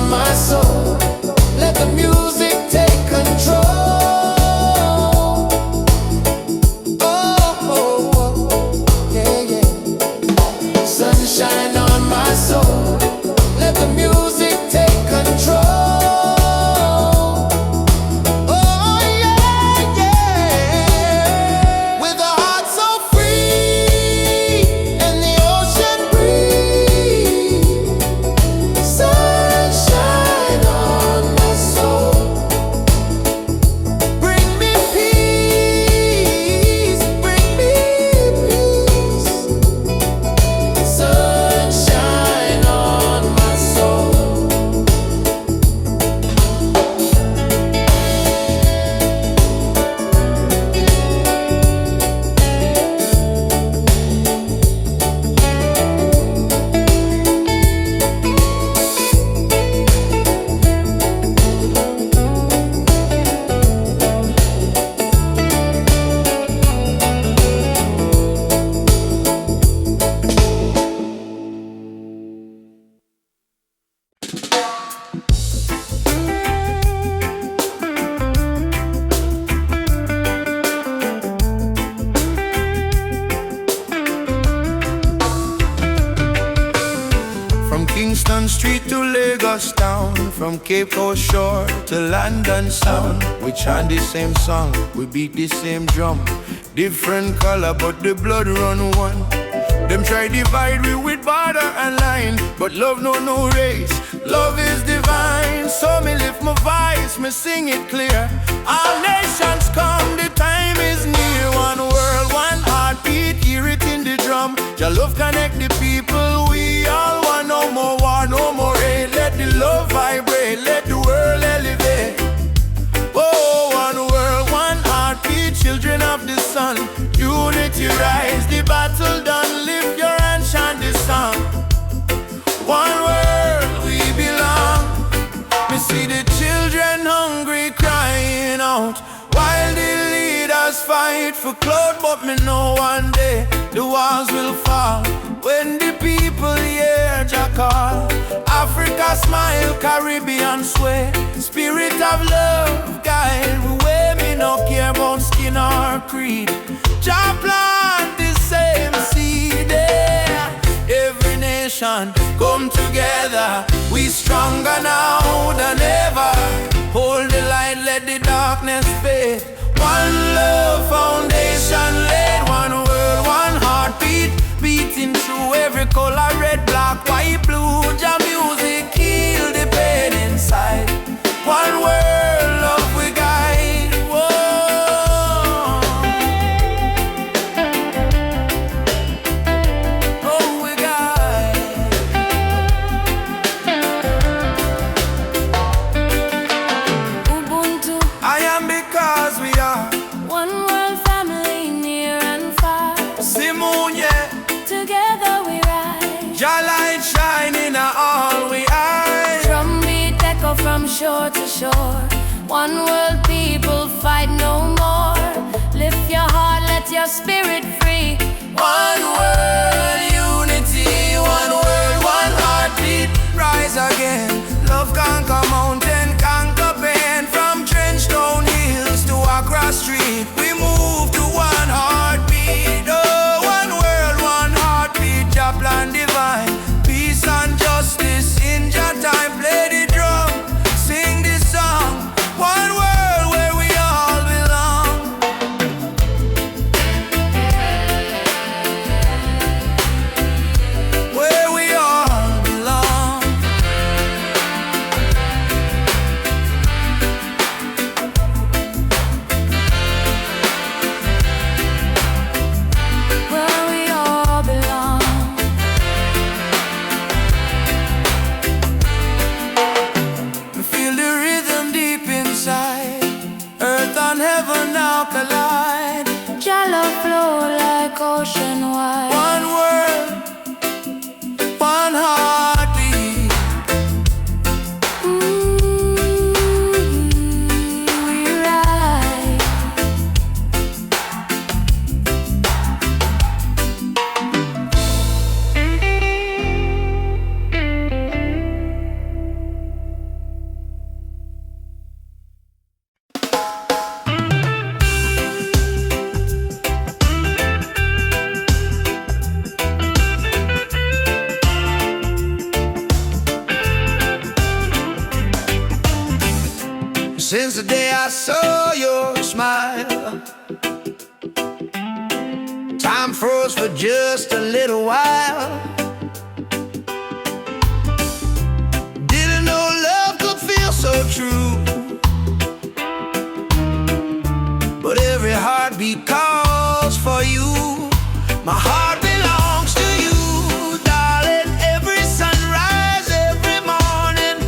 on my soul. Let the music take control. Oh, oh, oh, yeah, yeah. Sunshine on my soul. Let the music take control. Oh, yeah, yeah. With a heart so free and the ocean breeze. Sunshine on my soul. Bring me peace, bring me peace. Sunshine on my soul. From Kingston Street to Lagos town, from Cape Coast shore to London sound, we chant the same song, we beat the same drum. Different color but the blood run one. Them try divide we with border and line, but love no race, love is divine. So me lift my voice, me sing it clear. All nations come, the time is near. One world, one heartbeat, hear it in the drum. Your love connect the people, we all want. No more war, no more hate. Let the love vibrate, let the world elevate. Oh, one world, one heartbeat, children of the sun. Unity rise, the battle done. Lift your hand, chant this song. One world, we belong. Me see the children hungry, crying out, while the leaders fight for clout. But me know one day the walls will fall when the people hear Jah call. Africa smile, Caribbean sway. Spirit of love guide we way. Me no care about skin or creed. Jah plant the same seed there. Every nation come together. We stronger now than ever. Hold the light, let the darkness fade. One love foundation laid. One world, one heartbeat, beating through every color. Red, black, white, blue. Jah music heal the pain inside. One world, love we guide. Whoa. Oh, we guide.
Ubuntu,
I am because we are
one world family near and far.
Simunye.
Together we rise.
Jah light shining on all we eyes.
Drumbeat echo from shore to shore. One world people fight no more. Lift your heart, let your spirit free.
One world unity, one world, one heartbeat. Rise again, love conquer mountain, conquer pain. From Trenchtown hills to Accra Street, we move to one heartbeat. Oh, one world, one heartbeat. Jah plan divine, peace and justice in Jah time. Play the drum, sing this song. One world where we all belong. Where we all belong. Since the day I saw your smile, time froze for just a little while. Didn't know love could feel so true, but every heartbeat calls for you. My heart belongs to you, darling. Every sunrise, every morning,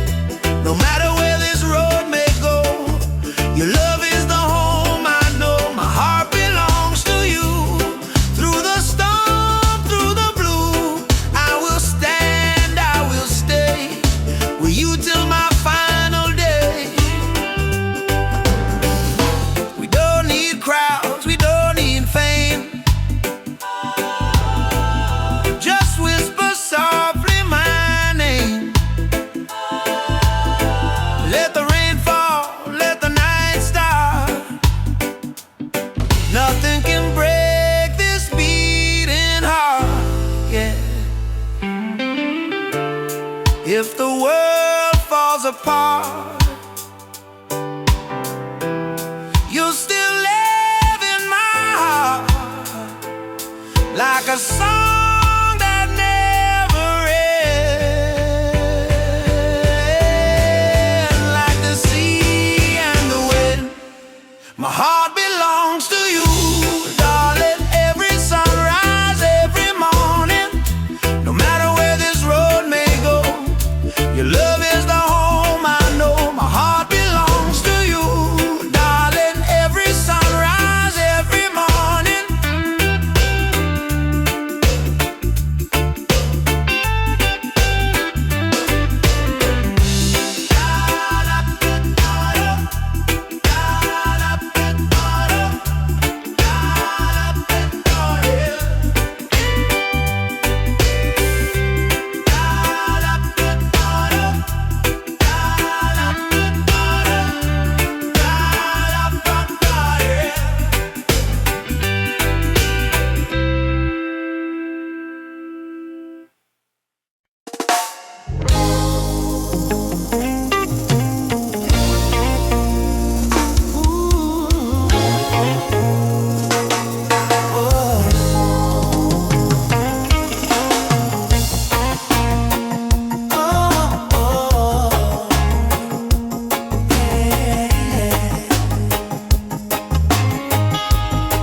no matter where this road may go, your love is the home I know. My heart belongs to you. Through the storm, through the blue, I will stand, I will stay with you till my final day. We don't need crowds, we don't need fame. Just whisper softly my name. Let the rain fall, let the night start. Nothing can break this beating heart, yeah. If the world falls apart, you'll still live in my heart, like a song that never ends, like the sea and the wind. My heart belongs to you, darling. Every sunrise, every morning, no matter where this road may go, your love is the home I know. My heart belongs to you, darling. Every sunrise, every morning.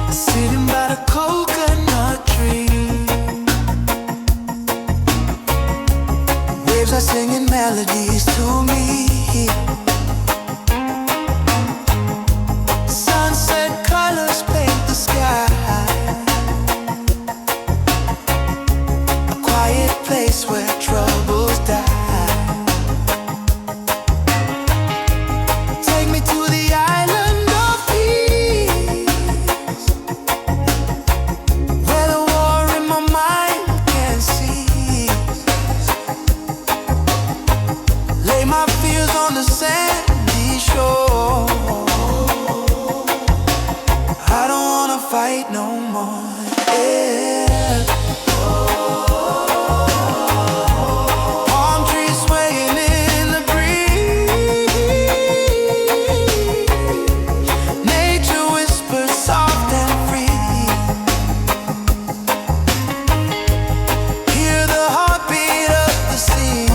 Sitting by the coconut tree, waves are singing melodies to me. Sunset colors paint the sky, a quiet place where troubles die. Take me to the island of peace, where the war in my mind can cease. Lay my fears on the sandy shore. I don't wanna fight no more, yeah. Palm trees swaying in the breeze. Nature whispers soft and free. Hear the heartbeat of the sea.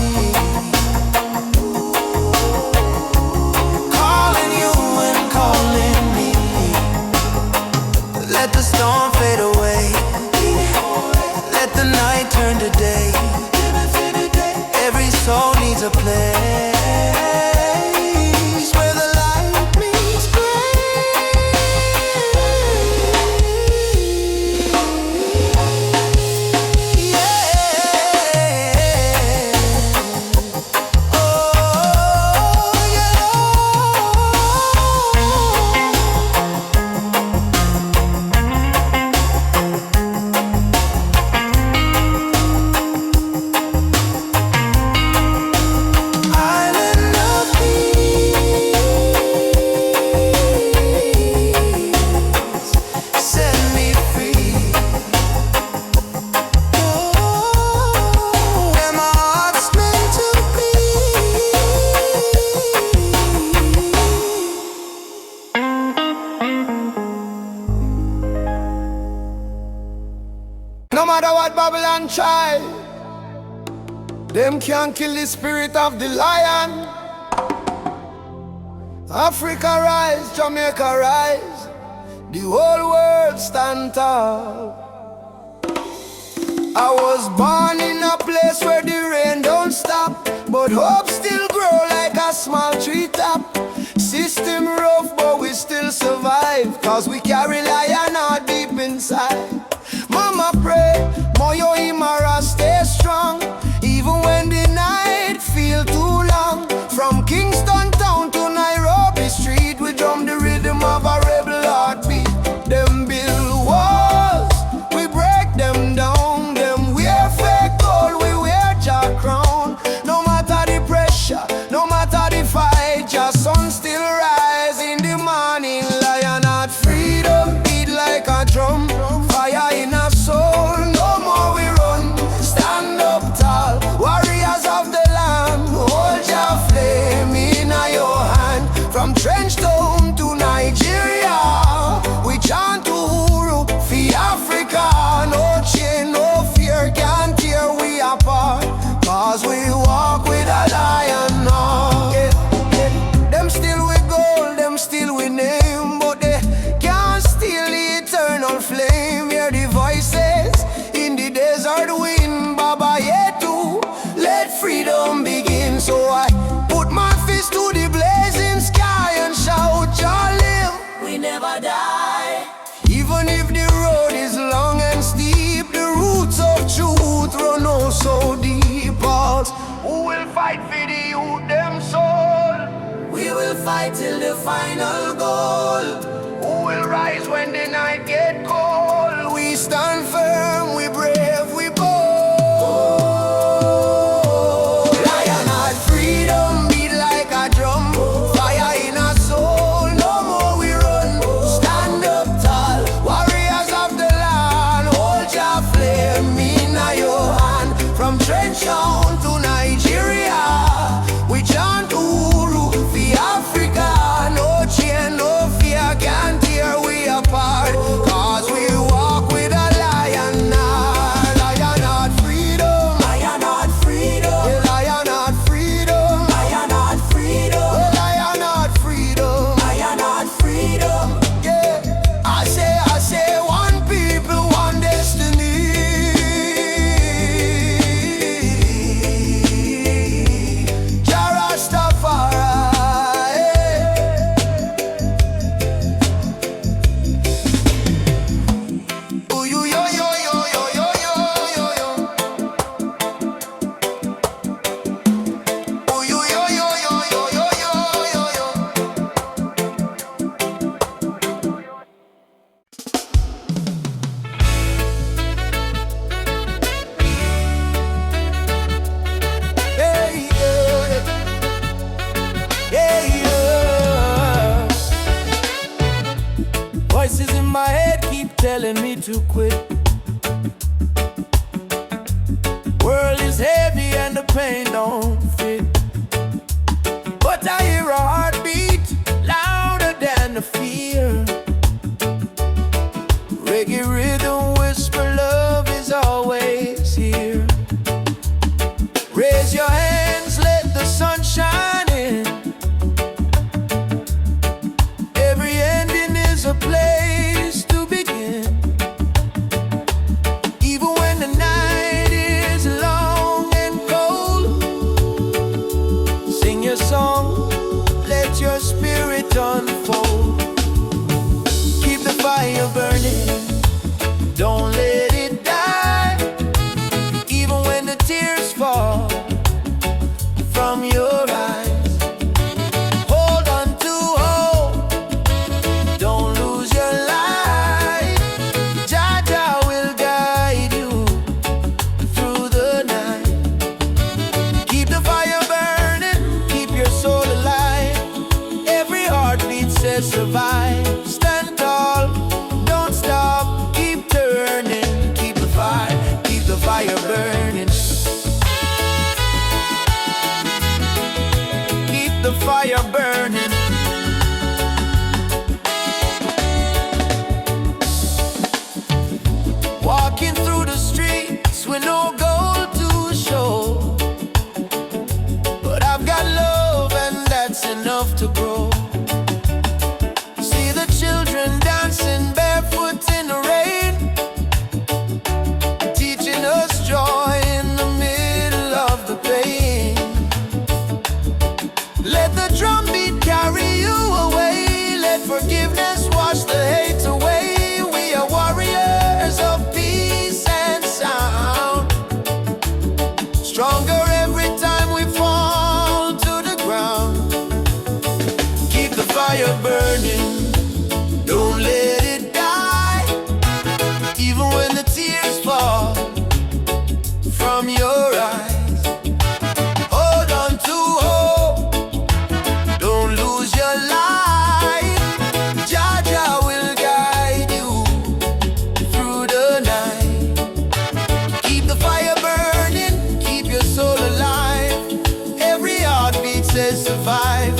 matter what Babylon try, them can't kill the spirit of the lion. Africa rise, Jamaica rise, the whole world stand tall. I was born in a place where the rain don't stop, but hope still grow like a small treetop. System rough, but we still survive, cause we carry lion out deep inside. Mama pray, Moyo Imara stay strong, even when the night feel too long. From Kingston town to Nairobi street, we drum the rhythm of a rebel heartbeat. Them build walls, we break them down. Them wear fake gold, we wear jack crown. No matter the pressure, no matter the fight, your sun still rise in the morning. Lion heart freedom, beat like a drum. Fire in our soul, no more we run. Stand up tall, warriors of the land. Hold your flame in your hand. From Trench Town to Nigeria, we chant Uhuru for Africa. No chain, no fear can tear we apart, cause we walk with a lion now. Them still with gold, them still with name, but they can't steal the eternal flame. Hear the voices in the desert wind, Baba Yetu, let freedom begin. So I put my fist to the blazing sky and shout, "Jah live, we never die." Even if the road is long and steep, the roots of truth run oh so deep. Pulse, who will fight for the youth, them soul? We will fight till the final goal. Who will rise when the night get cold? We stand firm, we brave, we bold. Lion heart freedom, beat like a drum. Fire in our soul, no more we run. Stand up tall, warriors of the land. Hold your flame in your hand. From Trench Town to Nigeria, we chant Uhuru for Africa. No chain, no fear can tear we apart, cause we walk with a lion now. Lion heart freedom, lion heart freedom, lion heart freedom, lion heart freedom, lion heart freedom, lion heart freedom. Yeah, I say one people, one destiny. Jah Rastafari. Ooh, yo, yo, yo, yo, yo, yo, yo, yo. Ooh, yo, yo, yo, yo, yo, yo, yo, yo, yo. Hey, yeah. Hey, yeah. Voices in my head keep telling me to quit. World is heavy and the pain don't fit, but I hear a heartbeat louder than the fear. Reggae rhythm whisper love is always here. Raise your hands, let the sun shine in. Every ending is a place to begin. Even when the night is long and cold, sing your song, let your spirit unfold. Keep the fire burning, don't let it die. Even when the tears fall from your eyes, hold on to hope, don't lose your light. Jah Jah will guide you through the night. Keep the fire burning, keep your soul alive. Every heartbeat says survive. Stand tall, don't stop, keep turning. Keep the fire burning. Keep the fire burning. Walking through the streets Let the drum beat carry you away. Let forgiveness wash the hate away. We are warriors of peace and sound. Stronger every time we fall to the ground. Keep the fire burning, don't let it die. Even when the tears fall from your eyes, hold on to hope, don't lose your light. Jah Jah will guide you through the night. Keep the fire burning, keep your soul alive. Every heartbeat says survive.